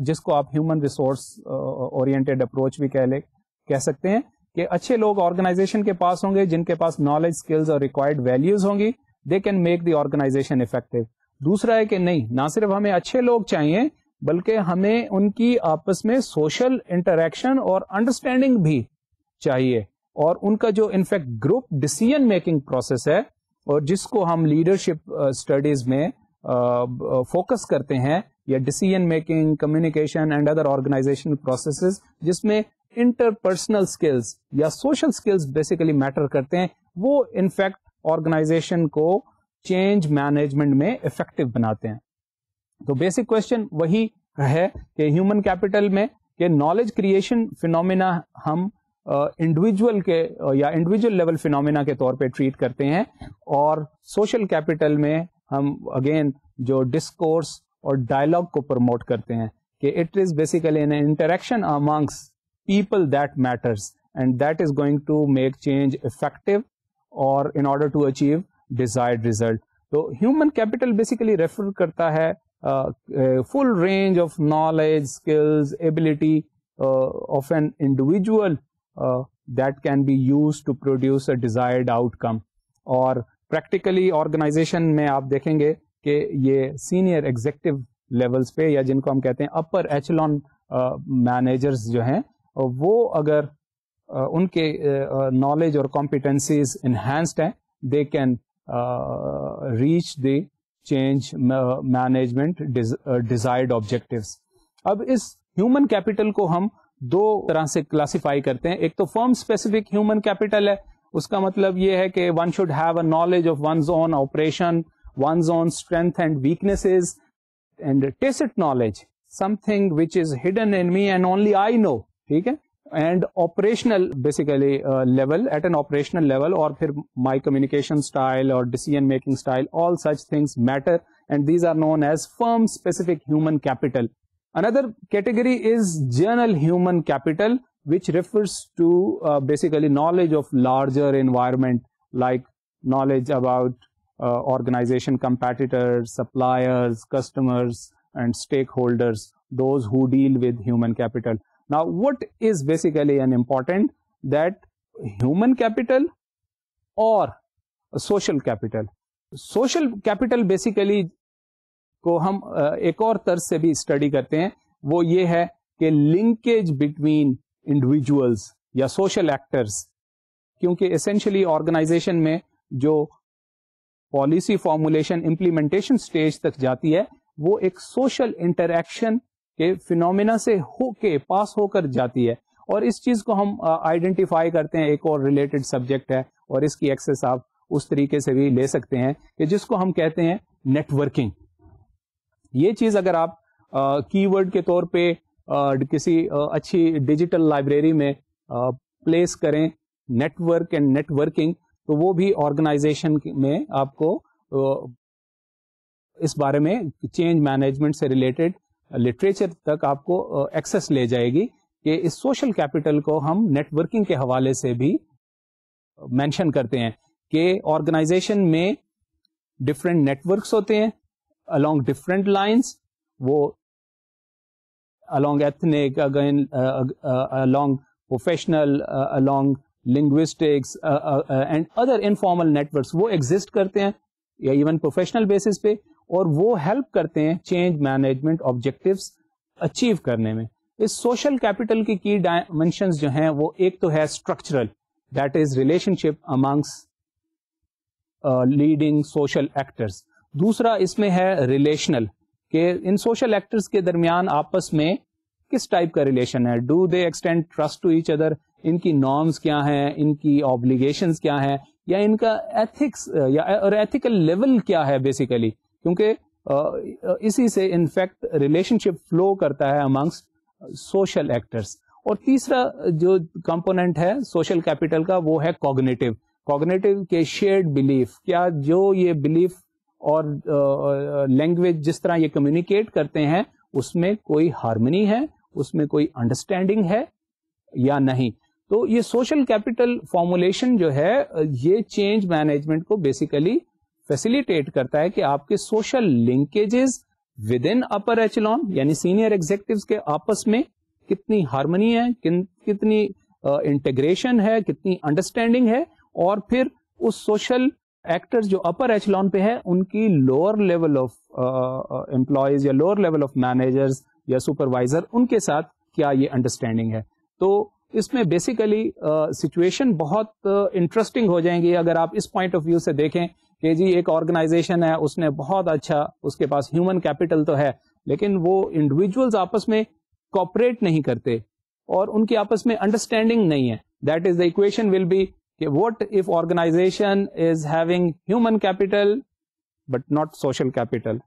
جس کو آپ ہیومن ریسورس اورینٹیڈ اپروچ بھی کہہ سکتے ہیں کہ اچھے لوگ آرگنائزیشن کے پاس ہوں گے جن کے پاس نالج اسکلز اور ریکوائرڈ ویلیوز ہوں گی, they can make the organization effective. دوسرا ہے کہ نہیں, نہ صرف ہمیں اچھے لوگ چاہیے بلکہ ہمیں ان کی آپس میں سوشل انٹریکشن اور انڈرسٹینڈنگ بھی چاہیے, اور ان کا جو in fact group decision making process ہے اور جس کو ہم لیڈرشپ اسٹڈیز میں فوکس کرتے ہیں, یا decision making, communication and other organization processes جس میں انٹرپرسنل اسکلز یا سوشل اسکلز بیسیکلی میٹر کرتے ہیں, وہ انفیکٹ آرگنائزیشن کو چینج مینجمنٹ میں افیکٹو بناتے ہیں. تو بیسک کوشچن وہی ہے کہ ہیومن کیپٹل میں کہ نالج کریشن فینومینا ہم انڈیویجول کے یا انڈیویجول لیول فینومینا کے طور پہ ٹریٹ کرتے ہیں, اور سوشل کیپٹل میں ہم اگین جو ڈسکورس اور ڈائلاگ کو پروموٹ کرتے ہیں کہ it is basically an interaction amongst people that matters and that is going to make change effective اور in order to achieve desired result. تو ہیومن کیپٹل بیسیکلی ریفر کرتا ہے full range of knowledge, skills, ability of an individual that can be used to produce a desired outcome. اور practically organization میں آپ دیکھیں گے کہ یہ سینئر ایگزیکٹو لیولز پہ یا جن کو ہم کہتے ہیں اپر ایچلون مینیجرز جو ہیں, وہ اگر ان کے نالج اور کمپیٹنسیز انہینسڈ ہیں, they can reach the change management desired objectives. اب اس ہیومن کیپٹل کو ہم دو طرح سے کلاسیفائی کرتے ہیں. ایک تو فرم اسپیسیفک ہیومن کیپٹل ہے, اس کا مطلب یہ ہے کہ one should have a knowledge of one's own operation, one's own strength and weaknesses, and tacit knowledge, something which is hidden in me and only I know, ٹھیک ہے, and operational basically level, at an operational level, اور پھر my communication style اور decision making style, all such things matter and these are known as firm specific human capital. Another category is general human capital, which refers to basically knowledge of larger environment, like knowledge about organization, competitors, suppliers, customers, and stakeholders, those who deal with human capital. Now, what is basically an important, that human capital or social capital? Social capital basically کو ہم ایک اور طرز سے بھی study کرتے ہیں, وہ یہ ہے کہ لنکیج بٹوین انڈیویجولس یا سوشل ایکٹرز, کیونکہ اسینشلی آرگنائزیشن میں جو پالیسی فارمولیشن امپلیمنٹیشن اسٹیج تک جاتی ہے وہ ایک سوشل انٹریکشن کے فینومینا سے ہو کے پاس ہو کر جاتی ہے, اور اس چیز کو ہم آئیڈینٹیفائی کرتے ہیں, ایک اور ریلیٹڈ سبجیکٹ ہے اور اس کی ایکسس آپ اس طریقے سے بھی لے سکتے ہیں کہ جس کو ہم کہتے ہیں نیٹ ورکنگ. یہ چیز اگر آپ کی ورڈ کے طور پہ کسی اچھی ڈیجیٹل لائبریری میں پلیس کریں, network and networking, تو وہ بھی آرگنائزیشن میں آپ کو اس بارے میں چینج مینجمنٹ سے ریلیٹڈ لٹریچر تک آپ کو ایکسس لے جائے گی کہ اس سوشل کیپٹل کو ہم نیٹ ورکنگ کے حوالے سے بھی مینشن کرتے ہیں کہ آرگنائزیشن میں ڈفرینٹ نیٹ ورکس ہوتے ہیں along different lines, وہ along ethnic, again, along professional, along linguistics and other informal networks, وہ exist کرتے ہیں یا even professional basis پہ, اور وہ help کرتے ہیں change management objectives achieve کرنے میں. اس سوشل کیپٹل کی کی ڈائمینشنز جو ہیں وہ ایک تو ہے structural, that is relation ship amongst leading social actors. دوسرا اس میں ہے ریلیشنل, کہ ان سوشل ایکٹرز کے درمیان آپس میں کس ٹائپ کا ریلیشن ہے, do they extend trust to each other, ان کی نارمز کیا ہیں, ان کی آبلیگیشنز کیا ہیں, یا ان کا ایتھکس یا ایتھیکل لیول کیا ہے بیسیکلی, کیونکہ اسی سے انفیکٹ ریلیشن شپ فلو کرتا ہے امنگس سوشل ایکٹرز. اور تیسرا جو کمپوننٹ ہے سوشل کیپٹل کا وہ ہے کوگنیٹو. کوگنیٹو کے شیئرڈ بلیف, کیا جو یہ بلیف اور لینگویج جس طرح یہ کمیونیکیٹ کرتے ہیں اس میں کوئی ہارمنی ہے, اس میں کوئی انڈرسٹینڈنگ ہے یا نہیں. تو یہ سوشل کیپٹل فارمولیشن جو ہے یہ چینج مینجمنٹ کو بیسیکلی فیسیلیٹیٹ کرتا ہے کہ آپ کے social linkages with in upper echelon یعنی سینئر ایگزیکٹوز کے آپس میں کتنی ہارمنی ہے, کتنی انٹیگریشن ہے, کتنی انڈرسٹینڈنگ ہے, اور پھر اس سوشل ایکٹر جو اپر ایچلون پہ ہے ان کی لوور لیول آف امپلائیز یا لوور لیول آف مینیجرز یا سپروائزر, ان کے ساتھ کیا یہ انڈرسٹینڈنگ ہے. تو اس میں بیسیکلی سچویشن بہت انٹرسٹنگ ہو جائیں گی اگر آپ اس پوائنٹ آف ویو سے دیکھیں کہ جی ایک آرگنائزیشن ہے, اس نے بہت اچھا, اس کے پاس ہیومن کیپٹل تو ہے, لیکن وہ انڈیویجولز آپس میں کوپریٹ نہیں کرتے اور ان کی آپس میں انڈرسٹینڈنگ نہیں ہے. That is the equation will be کہ what if organization is having human capital but not social capital,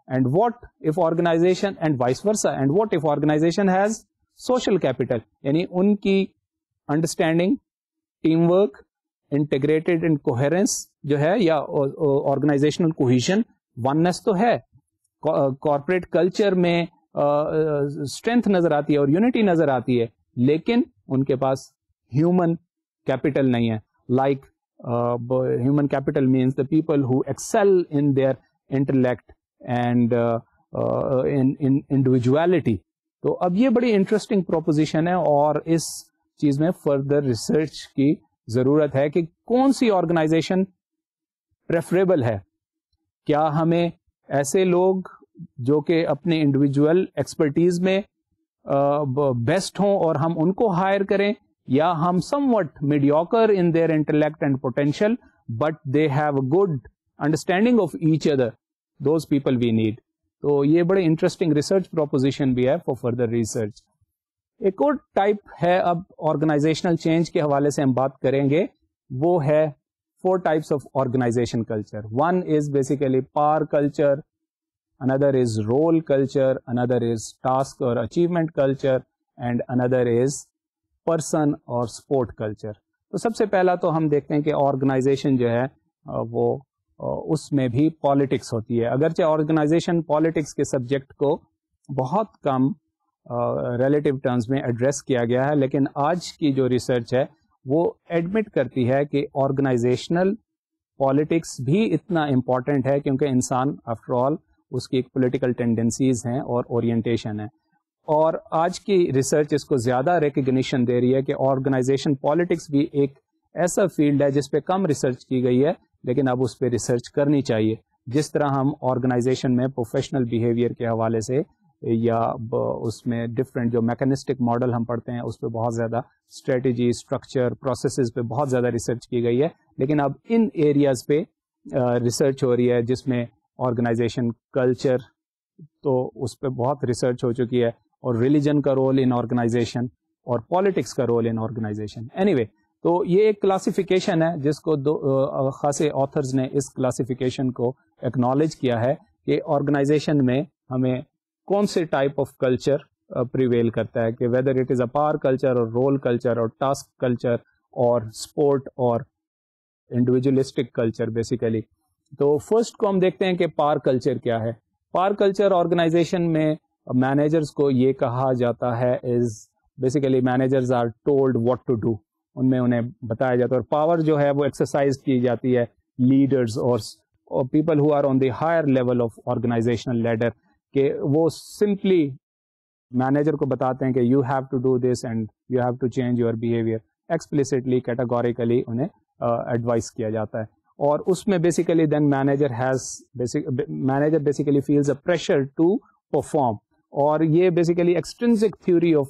and what if organization and vice versa, and what if organization has social capital, یعنی ان کی understanding, teamwork, integrated in coherence جو ہے, یا organisational cohesion, oneness تو ہے, corporate culture میں strength نظر آتی ہے اور یونٹی نظر آتی ہے, لیکن ان کے پاس ہیومن کیپٹل نہیں ہے. Like human capital means the people who excel in their intellect and individuality. تو اب یہ بڑی انٹرسٹنگ پروپوزیشن ہے اور اس چیز میں فردر ریسرچ کی ضرورت ہے کہ کون سی آرگنائزیشن پریفریبل ہے. کیا ہمیں ایسے لوگ جو کہ اپنے انڈیویجول ایکسپرٹیز میں بیسٹ ہوں اور ہم ان کو ہائر کریں, یا ہم somewhat mediocre in their intellect and potential but they have a good understanding of each other, those people we need. تو یہ بڑے انٹرسٹنگ ریسرچ پروپوزیشن بھی ہے فار فردر ریسرچ. ایک اور ٹائپ ہے اب آرگنائزیشنل چینج کے حوالے سے ہم بات کریں گے, وہ ہے 4 types of organization culture. One is basically power culture, another is role culture, another is task or achievement culture, and another is person or sport culture. تو سب سے پہلا تو ہم دیکھتے ہیں کہ آرگنائزیشن جو ہے وہ اس میں بھی پالیٹکس ہوتی ہے. اگرچہ آرگنائزیشن پالیٹکس کے سبجیکٹ کو بہت کم ریلیٹیو ٹرمز میں ایڈریس کیا گیا ہے, لیکن آج کی جو ریسرچ ہے وہ ایڈمٹ کرتی ہے کہ آرگنائزیشنل پالیٹکس بھی اتنا امپورٹنٹ ہے, کیونکہ انسان آفٹر آل اس کی ایک پولیٹیکل ٹینڈنسیز ہیں اور اورینٹیشن ہے. اور آج کی ریسرچ اس کو زیادہ ریکگنیشن دے رہی ہے کہ آرگنائزیشن پالیٹکس بھی ایک ایسا فیلڈ ہے جس پہ کم ریسرچ کی گئی ہے, لیکن اب اس پہ ریسرچ کرنی چاہیے. جس طرح ہم آرگنائزیشن میں پروفیشنل بیہیویئر کے حوالے سے یا اس میں ڈفرینٹ جو میکینسٹک ماڈل ہم پڑھتے ہیں اس پہ بہت زیادہ اسٹریٹجی, اسٹرکچر, پروسیسز پہ بہت زیادہ ریسرچ کی گئی ہے, لیکن اب ان ایریاز پہ ریسرچ ہو رہی ہے جس میں آرگنائزیشن کلچر, تو اس پہ بہت ریسرچ ہو چکی ہے, اور ریلیجن کا رول ان آرگنائزیشن اور پالیٹکس کا role in organization. Anyway, تو یہ ایک کلاسیفیکیشن ہے جس کو خاصے آتھرز نے اس کلاسیفیکیشن کو ایکنالج کیا ہے کہ آرگنائزیشن میں ہمیں کون سے ٹائپ آف کلچر پریویل کرتا ہے, کہ whether it is a power culture اور رول کلچر اور ٹاسک کلچر اور اسپورٹ اور انڈیویجولسٹک کلچر بیسیکلی. تو فرسٹ کو ہم دیکھتے ہیں کہ پاور کلچر کیا ہے. پاور کلچر آرگنائزیشن میں مینیجرز کو یہ کہا جاتا ہے is basically managers are told what to do, ان میں انہیں بتایا جاتا ہے, اور پاور جو ہے وہ ایکسرسائز کی جاتی ہے لیڈرز اور people who are on the higher level of organizational leader, کہ وہ سمپلی مینیجر کو بتاتے ہیں کہ you have to do this and you have to change your behaviour. Explicitly categorically انہیں ایڈوائز کیا جاتا ہے, اور اس میں basically then manager basically feels a pressure to perform. اور یہ basically extrinsic theory of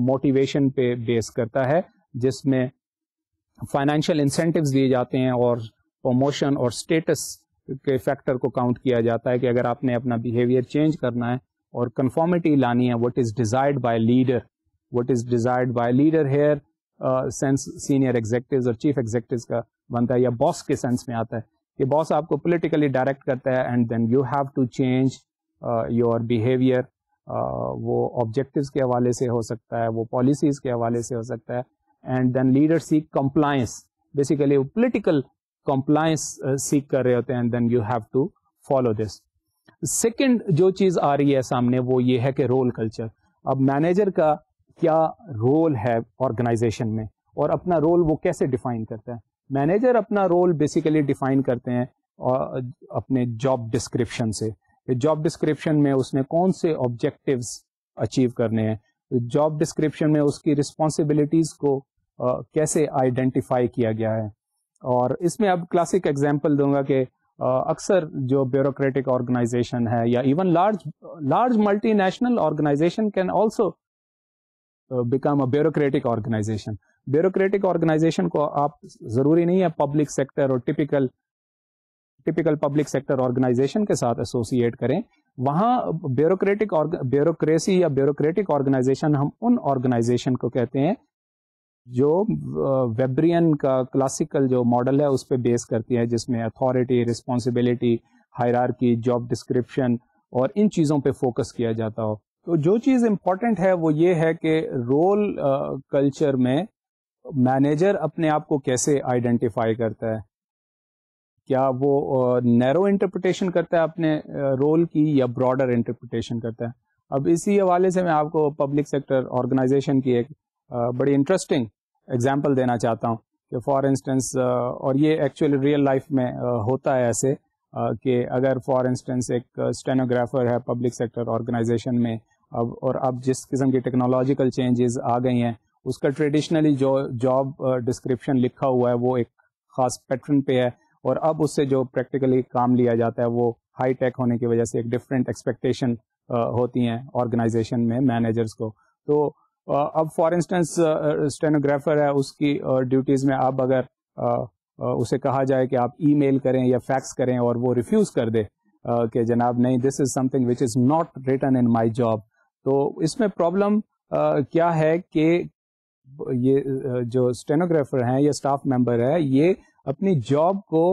motivation پہ بیس کرتا ہے، جس میں فائنینشیل انسینٹیوز دیے جاتے ہیں اور پروموشن اور اسٹیٹس کے فیکٹر کو کاؤنٹ کیا جاتا ہے کہ اگر آپ نے اپنا بیہیویئر چینج کرنا ہے اور کنفارمٹی لانی ہے، what is desired by leader, what is desired by leader here since senior executives اور چیف ایگزیکٹوز کا بنتا ہے، یا باس کے سینس میں آتا ہے کہ باس آپ کو پولیٹیکلی ڈائریکٹ کرتا ہے and then you have to change your behaviour. وہ آبجیکٹیوز کے حوالے سے ہو سکتا ہے، وہ پالیسیز کے حوالے سے ہو سکتا ہے. And then leader seek compliance, basically وہ پولیٹیکل کمپلائنس سیک کر رہے ہوتے ہیں، and then you have to follow this. Second جو چیز آ رہی ہے سامنے وہ یہ ہے کہ رول کلچر. اب مینیجر کا کیا رول ہے آرگنائزیشن میں اور اپنا رول وہ کیسے ڈیفائن کرتا ہے؟ مینیجر اپنا رول بیسیکلی ڈیفائن کرتے ہیں اپنے جاب ڈسکرپشن سے. جاب ڈسکرپشن میں اس نے کون سے آبجیکٹیوز اچیو کرنے ہیں، جاب ڈسکرپشن میں اس کی رسپانسبلٹیز کو کیسے آئیڈینٹیفائی کیا گیا ہے. اور اس میں اب کلاسک ایگزامپل دوں گا کہ اکثر جو بیوروکریٹک آرگنائزیشن ہے یا even large multinational organization can also become a bureaucratic organization. Bureaucratic organization کو آپ ضروری نہیں ہے پبلک سیکٹر اور ٹپیکل پبلک سیکٹر آرگنائزیشن کے ساتھ ایسوسیٹ کریں. وہاں بیوروکریسی یا بیوروکریٹک آرگنائزیشن ہم ان آرگنائزیشن کو کہتے ہیں جو ویبرین کا کلاسیکل جو ماڈل ہے اس پہ بیس کرتی ہے، جس میں authority, responsibility, hierarchy, job description اور ان چیزوں پہ فوکس کیا جاتا ہو. تو جو چیز امپورٹنٹ ہے وہ یہ ہے کہ رول کلچر میں مینیجر اپنے آپ کو کیسے آئیڈینٹیفائی کرتا ہے. کیا وہ نیرو انٹرپریٹیشن کرتا ہے اپنے رول کی یا براڈر انٹرپریٹیشن کرتا ہے؟ اب اسی حوالے سے میں آپ کو پبلک سیکٹر آرگنائزیشن کی ایک بڑی انٹرسٹنگ ایگزامپل دینا چاہتا ہوں کہ فار انسٹنس، اور یہ ایکچولی ریئل لائف میں ہوتا ہے ایسے کہ اگر فار انسٹنس ایک اسٹینوگرافر ہے پبلک سیکٹر آرگنائزیشن میں، اب جس قسم کی ٹیکنالوجیکل چینجز آ گئی ہیں، اس کا ٹریڈیشنلی جو جاب ڈسکرپشن لکھا ہوا ہے وہ ایک خاص پیٹرن پہ ہے، اور اب اس سے جو پریکٹیکلی کام لیا جاتا ہے وہ ہائی ٹیک ہونے کی وجہ سے ایک ڈفرینٹ ایکسپیکٹیشن ہوتی ہیں آرگنائزیشن میں مینیجرس کو. تو اب فار انسٹنس اسٹینوگرافر ہے، اس کی ڈیوٹیز میں اب اگر اسے کہا جائے کہ آپ ای میل کریں یا فیکس کریں اور وہ ریفیوز کر دے کہ جناب نہیں، this is something which is not written in my job, تو اس میں پرابلم کیا ہے کہ یہ جو اسٹینوگرافر ہیں یا اسٹاف ممبر ہے، یہ اپنی جاب کو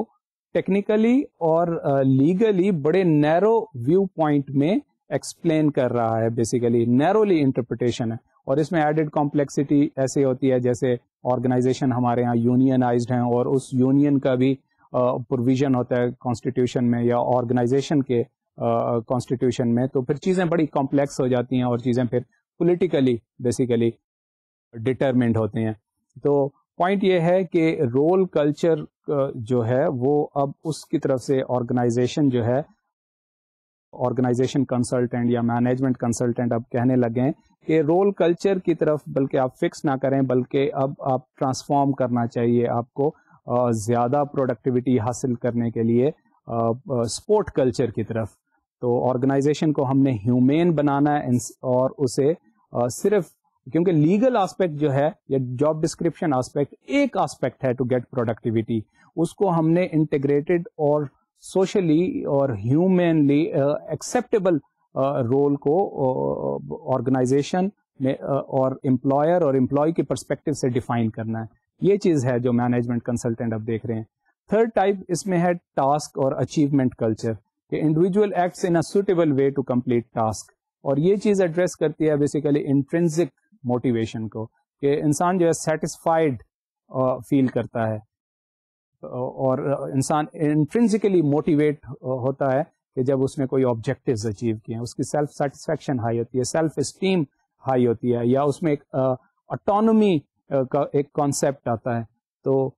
ٹیکنیکلی اور لیگلی بڑے نیرو ویو پوائنٹ میں ایکسپلین کر رہا ہے، بیسیکلی نیرولی انٹرپریٹیشن ہے. اور اس میں ایڈڈ کمپلیکسٹی ایسی ہوتی ہے جیسے آرگنائزیشن ہمارے یہاں یونینائزڈ ہیں اور اس یونین کا بھی پروویژن ہوتا ہے کانسٹیٹیوشن میں یا آرگنائزیشن کے کانسٹیٹیوشن میں، تو پھر چیزیں بڑی کمپلیکس ہو جاتی ہیں اور چیزیں پھر پولیٹیکلی بیسیکلی ڈٹرمنڈ ہوتے ہیں. تو پوائنٹ یہ ہے کہ رول کلچر جو ہے وہ اب اس کی طرف سے آرگنائزیشن جو ہے، آرگنائزیشن کنسلٹنٹ یا مینجمنٹ کنسلٹنٹ اب کہنے لگے کہ رول کلچر کی طرف بلکہ آپ فکس نہ کریں، بلکہ اب آپ ٹرانسفارم کرنا چاہیے آپ کو زیادہ پروڈکٹیوٹی حاصل کرنے کے لیے سپورٹ کلچر کی طرف. تو آرگنائزیشن کو ہم نے ہیومین بنانا ہے اور اسے صرف کیونکہ لیگل آسپیکٹ جو ہے یا جاب ڈسکرپشن آسپیکٹ ایک آسپیکٹ ہے ٹو گیٹ پروڈکٹیوٹی، اس کو ہم نے انٹیگریٹڈ اور سوشلی اور ہیومنلی ایکسیپٹیبل رول کو آرگنائزیشن میں اور امپلائر اور امپلائی کے پرسپیکٹو سے ڈیفائن کرنا ہے. یہ چیز ہے جو مینجمنٹ کنسلٹنٹ اب دیکھ رہے ہیں. تھرڈ ٹائپ اس میں ہے ٹاسک اور اچیومنٹ کلچر، کہ individual acts in a suitable way to complete task. اور یہ چیز ایڈریس کرتی ہے بیسیکلی انٹرنسک موٹیویشن کو، کہ انسان جو ہے سیٹسفائیڈ فیل کرتا ہے اور انسان انٹرنسکلی موٹیویٹ ہوتا ہے کہ جب اس نے کوئی آبجیکٹیوز اچیو کیے ہیں، اس کی سیلف سیٹسفیکشن ہائی ہوتی ہے، سیلف اسٹیم ہائی ہوتی ہے، یا اس میں ایک اٹانومی کا ایک کانسیپٹ آتا ہے. تو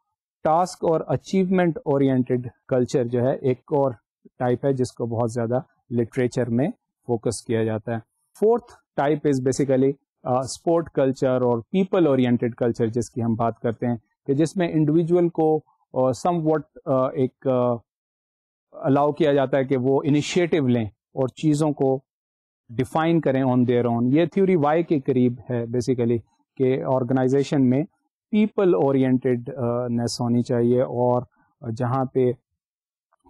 ٹاسک اور اچیومنٹ اورینٹڈ کلچر جو ہے ایک اور ٹائپ ہے جس کو بہت زیادہ لٹریچر میں فوکس کیا جاتا ہے. Fourth type is basically support culture اور پیپل اورینٹڈ کلچر جس کی ہم بات کرتے ہیں، کہ جس میں انڈیویجول کو سم واٹ ایک الاؤ کیا جاتا ہے کہ وہ انیشیٹو لیں اور چیزوں کو ڈیفائن کریں آن دیئر اون. یہ تھیوری وائی کے قریب ہے بیسیکلی, کہ آرگنائزیشن میں پیپل اورینٹیڈنیس ہونی چاہیے, اور جہاں پہ,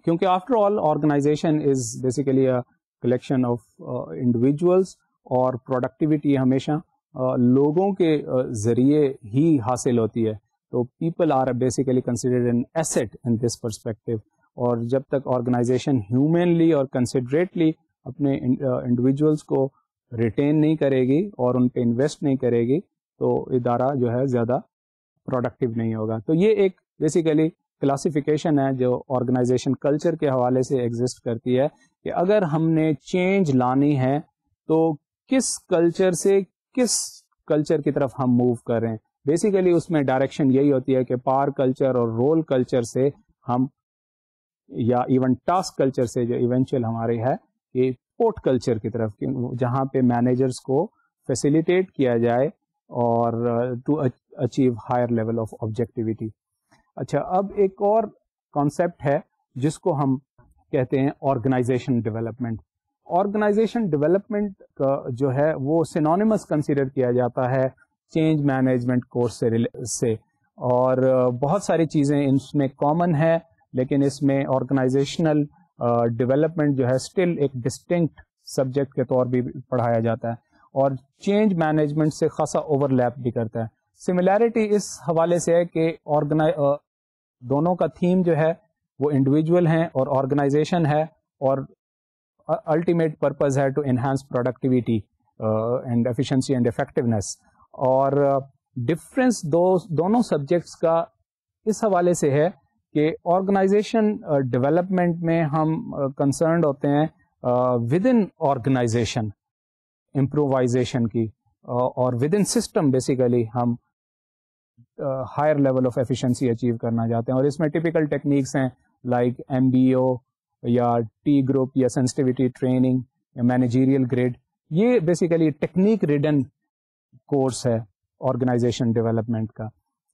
کیونکہ after all organization is basically a collection of individuals, اور پروڈکٹیوٹی ہمیشہ لوگوں کے ذریعے ہی حاصل ہوتی ہے. تو people are basically considered an asset in this perspective, اور جب تک آرگنائزیشن ہیومنلی اور کنسیڈریٹلی اپنے انڈیویجولس کو ریٹین نہیں کرے گی اور ان پہ انویسٹ نہیں کرے گی, تو ادارہ جو ہے زیادہ پروڈکٹیو نہیں ہوگا. تو یہ ایک بیسیکلی کلاسیفیکیشن ہے جو آرگنائزیشن کلچر کے حوالے سے ایگزسٹ کرتی ہے, کہ اگر ہم نے چینج لانی ہے تو کس کلچر سے کس کلچر کی طرف ہم موو کر رہے ہیں. بیسیکلی اس میں ڈائریکشن یہی ہوتی ہے کہ پاور کلچر اور رول کلچر سے ہم, یا ایون ٹاسک کلچر سے جو ایونچوئل ہماری ہے, کہ پورٹ کلچر کی طرف, جہاں پہ مینیجرس کو فیسیلیٹیٹ کیا جائے اور to achieve higher level of objectivity. اچھا, اب ایک اور کانسیپٹ ہے جس کو ہم کہتے ہیں آرگنائزیشن ڈیولپمنٹ. آرگنائزیشن ڈیولپمنٹ کا جو ہے وہ سینونیمس کنسیڈر کیا جاتا ہے چینج مینجمنٹ کورس سے, اور بہت ساری چیزیں اس میں کامن ہے, لیکن اس میں آرگنائزیشنل ڈیولپمنٹ جو ہے اسٹل ایک ڈسٹنکٹ سبجیکٹ کے طور بھی پڑھایا جاتا ہے, اور چینج مینجمنٹ سے خاصا اوور لیپ بھی کرتا ہے. سملیرٹی اس حوالے سے ہے کہ دونوں کا تھیم جو ہے وہ انڈیویجول ہیں اور آرگنائزیشن ہے, اور الٹیمیٹ پرپز ہے to enhance productivity and efficiency and effectiveness. اور ڈفرینس دونوں سبجیکٹس کا اس حوالے سے ہے کہ آرگنائزیشن ڈیولپمنٹ میں ہم کنسرنڈ ہوتے ہیں ود ان آرگنائزیشن امپرووائزیشن کی, اور ود ان سسٹم بیسیکلی ہم higher level of efficiency achieve کرنا چاہتے ہیں. اور اس میں ٹپیکل ٹیکنیکس ہیں لائک MBO یا ٹی گروپ یا سینسٹیوٹی ٹریننگ یا مینیجیریل گریڈ. یہ بیسیکلی ٹیکنیک ریڈن کورس ہے آرگنائزیشن ڈیولپمنٹ کا.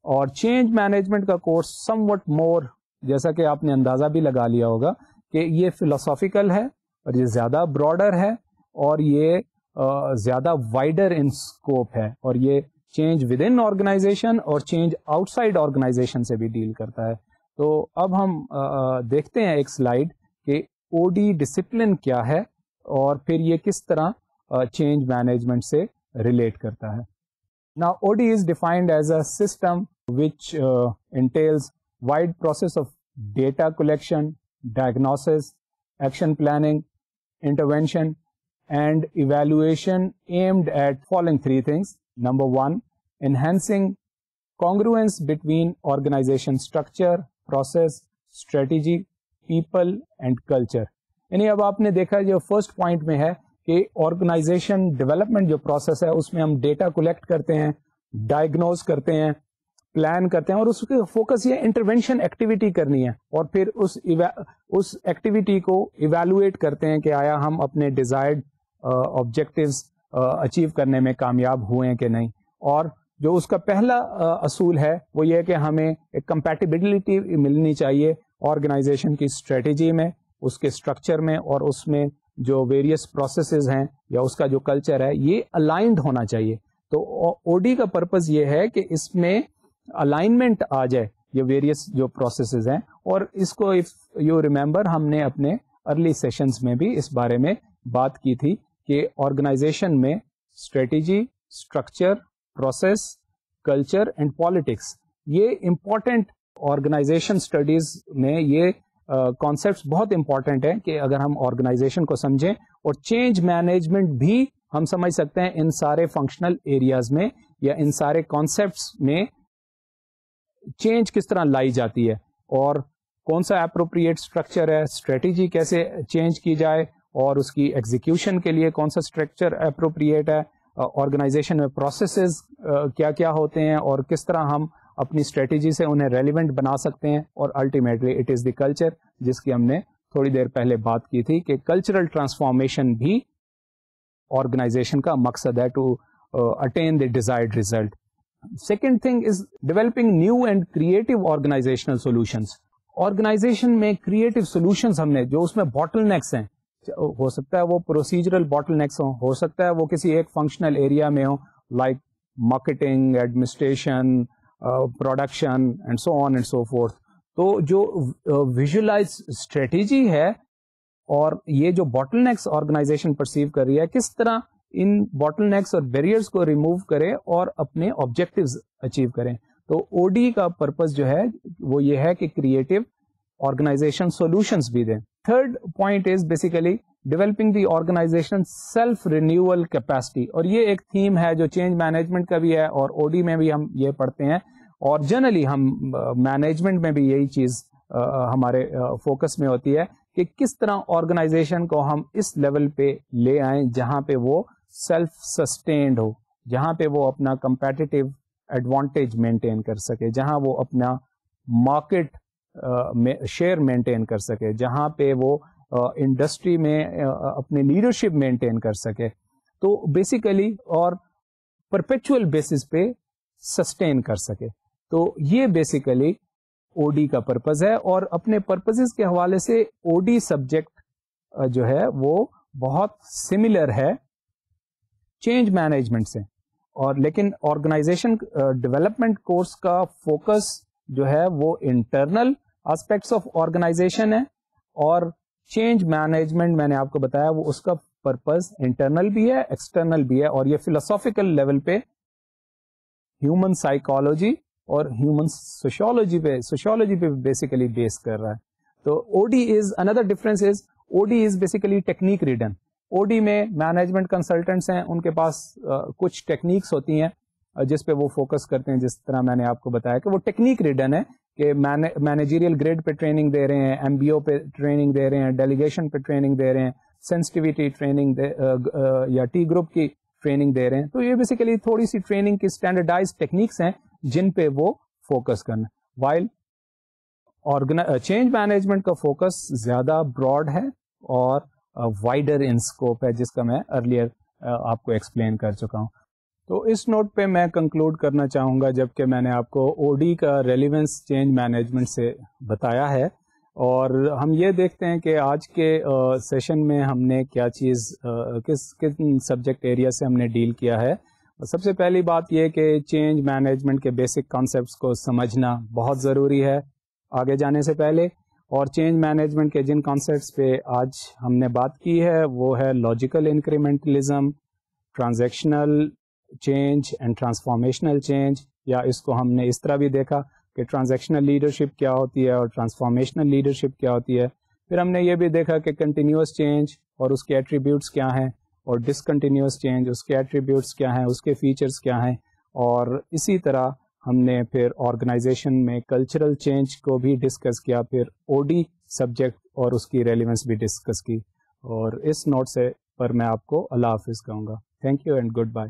اور چینج مینجمنٹ کا کورس سم وٹ مور, جیسا کہ آپ نے اندازہ بھی لگا لیا ہوگا کہ یہ فلاسافیکل ہے, اور یہ زیادہ براڈر ہے, اور یہ زیادہ وائڈر ان اسکوپ ہے, اور یہ چینج ود ان آرگنائزیشن اور چینج آؤٹ سائڈ آرگنائزیشن سے بھی ڈیل کرتا ہے. تو اب ہم دیکھتے ہیں ایک سلائیڈ کہ OD ڈسپلن کیا ہے, اور پھر یہ کس طرح چینج مینجمنٹ سے ریلیٹ کرتا ہے. Now OD is defined as a system which entails wide process of data collection, diagnosis, action planning, intervention and evaluation aimed at following three things. Number one, enhancing congruence between organization structure, process, strategy, people and culture. یعنی اب آپ نے دیکھا جو first point میں ہے کہ organization development جو پروسیس ہے اس میں ہم ڈیٹا کلیکٹ کرتے ہیں, ڈائگنوز کرتے ہیں, پلان کرتے ہیں, اور اس کے فوکس یہ انٹروینشن ایکٹیویٹی کرنی ہے, اور پھر اس ایکٹیویٹی کو ایویلویٹ کرتے ہیں کہ آیا ہم اپنے ڈیزائرڈ آبجیکٹیوز اچیو کرنے میں کامیاب ہوئے ہیں کہ نہیں. اور جو اس کا پہلا اصول ہے وہ یہ کہ ہمیں ایک کمپیٹیبلٹی ملنی چاہیے آرگنائزیشن کی اسٹریٹجی میں, اس کے اسٹرکچر میں, اور اس میں جو ویریس پروسیسز ہیں یا اس کا جو کلچر ہے یہ الائنڈ ہونا چاہیے. تو OD کا پرپز یہ ہے کہ اس میں الائنمنٹ آ جائے یہ ویریس جو پروسیسز ہیں. اور اس کو اف یو ریمبر ہم نے اپنے ارلی سیشنز میں بھی اس بارے میں بات کی تھی کہ آرگنائزیشن میں strategy, structure, process, culture and politics یہ امپورٹنٹ آرگنائزیشن اسٹڈیز میں یہ کانسیپٹس بہت امپورٹنٹ ہیں کہ اگر ہم آرگنائزیشن کو سمجھیں, اور چینج مینجمنٹ بھی ہم سمجھ سکتے ہیں ان سارے فنکشنل ایریاز میں یا ان سارے کانسیپٹس میں چینج کس طرح لائی جاتی ہے, اور کون سا اپروپریٹ اسٹرکچر ہے, اسٹریٹجی کیسے چینج کی جائے, اور اس کی ایگزیکیوشن کے لیے کون سا اسٹرکچر اپروپریٹ ہے, آرگنائزیشن میں پروسیسز کیا کیا ہوتے ہیں, اور کس طرح ہم اپنی اسٹریٹجی سے انہیں ریلیونٹ بنا سکتے ہیں. اور ultimately it is the culture جس کی ہم نے تھوڑی دیر پہلے بات کی تھی کہ کلچرل ٹرانسفارمیشن بھی آرگنائزیشن کا مقصد ہے to attain the desired result. Second thing is developing new and creative organizational solutions. Organization میں کریٹو سولوشنز ہم نے جو اس میں باٹل نیکس ہیں, ہو سکتا ہے وہ پروسیجرل باٹل نیکس ہو سکتا ہے وہ کسی ایک فنکشنل ایریا میں ہو، like marketing, administration, production and so on and so forth. تو جو ویژولائز اسٹریٹجی ہے اور یہ جو باٹل نیکس آرگنائزیشن پرسیو کر رہی ہے، کس طرح ان باٹل نیکس اور بیریئرس کو ریموو کرے اور اپنے آبجیکٹیوز اچیو کریں. تو او ڈی کا پرپز جو ہے وہ یہ ہے کہ کریٹو آرگنائزیشن سولوشنز بھی دیں. Third point is basically developing the organization self renewal capacity, اور یہ ایک تھیم ہے جو چینج مینجمنٹ کا بھی ہے اور او ڈی میں بھی ہم یہ پڑھتے ہیں، اور جنرلی ہم مینجمنٹ میں بھی یہی چیز ہمارے فوکس میں ہوتی ہے کہ کس طرح آرگنائزیشن کو ہم اس لیول پہ لے آئیں جہاں پہ وہ سیلف سسٹینڈ ہو، جہاں پہ وہ اپنا کمپیٹیٹو ایڈوانٹیج مینٹین کر سکے، جہاں وہ اپنا مارکیٹ شیئر مینٹین کر سکے، جہاں پہ وہ انڈسٹری میں اپنے لیڈرشپ مینٹین کر سکے. تو بیسیکلی اور پرپیچول بیسس پہ سسٹین کر سکے. تو یہ بیسیکلی او ڈی کا پرپز ہے، اور اپنے پرپزز کے حوالے سے او ڈی سبجیکٹ جو ہے وہ بہت سملر ہے چینج مینجمنٹ سے، اور لیکن آرگنائزیشن ڈیولپمنٹ کورس کا فوکس جو ہے وہ انٹرنل آسپیکٹس آف آرگنائزیشن ہے، اور چینج مینجمنٹ میں نے آپ کو بتایا وہ اس کا پرپز انٹرنل بھی ہے ایکسٹرنل بھی ہے، اور یہ فلسافیکل لیول پہ ہیومن سائیکالوجی اور ہیومن سوشیولوجی پہ بیسیکلی بیس کر رہا ہے. تو O D is another difference is O D is basically technique ریڈن. او ڈی میں مینجمنٹ کنسلٹنٹس ہیں، ان کے پاس کچھ ٹیکنیکس ہوتی ہیں جس پہ وہ فوکس کرتے ہیں، جس طرح میں نے آپ کو بتایا کہ وہ ٹیکنیک ریڈن ہے کہ مینیجیریل گریڈ پہ ٹریننگ دے رہے ہیں، ایم بی او پہ ٹریننگ دے رہے ہیں، ڈیلیگیشن پہ ٹریننگ دے رہے ہیں، سینسٹیوٹی ٹریننگ یا ٹی گروپ کی ٹریننگ دے رہے ہیں. تو یہ بیسیکلی تھوڑی سی ٹریننگ کی اسٹینڈرڈائز ٹیکنیکس ہیں جن پہ وہ فوکس کرنا. وائل چینج مینجمنٹ کا فوکس زیادہ براڈ ہے اور وائڈر ان اسکوپ ہے، جس کا میں ارلیئر آپ کو ایکسپلین کر چکا ہوں. تو اس نوٹ پہ میں کنکلوڈ کرنا چاہوں گا، جبکہ میں نے آپ کو او ڈی کا ریلیونس چینج مینجمنٹ سے بتایا ہے، اور ہم یہ دیکھتے ہیں کہ آج کے سیشن میں ہم نے کیا چیز کس سبجیکٹ ایریا سے ہم نے ڈیل کیا ہے. سب سے پہلی بات یہ کہ چینج مینجمنٹ کے بیسک کانسیپٹس کو سمجھنا بہت ضروری ہے آگے جانے سے پہلے، اور چینج مینجمنٹ کے جن کانسیپٹس پہ آج ہم نے بات کی ہے وہ ہے logical incrementalism, transactional change and transformational change, یا اس کو ہم نے اس طرح بھی دیکھا کہ ٹرانزیکشنل لیڈرشپ کیا ہوتی ہے اور ٹرانسفارمیشنل لیڈرشپ کیا ہوتی ہے. پھر ہم نے یہ بھی دیکھا کہ کنٹینیوس چینج اور اس کے ایٹریبیوٹس کیا ہیں، اور ڈسکنٹینیوس چینج اس کے ایٹریبیوٹس کیا ہیں، اس کے فیچرز کیا ہیں. اور اسی طرح ہم نے پھر آرگنائزیشن میں کلچرل چینج کو بھی ڈسکس کیا، پھر او ڈی سبجیکٹ اور اس کی ریلیونس بھی ڈسکس کی. اور اس نوٹ سے پر میں آپ کو اللہ حافظ کہوں گا. Thank you and good bye.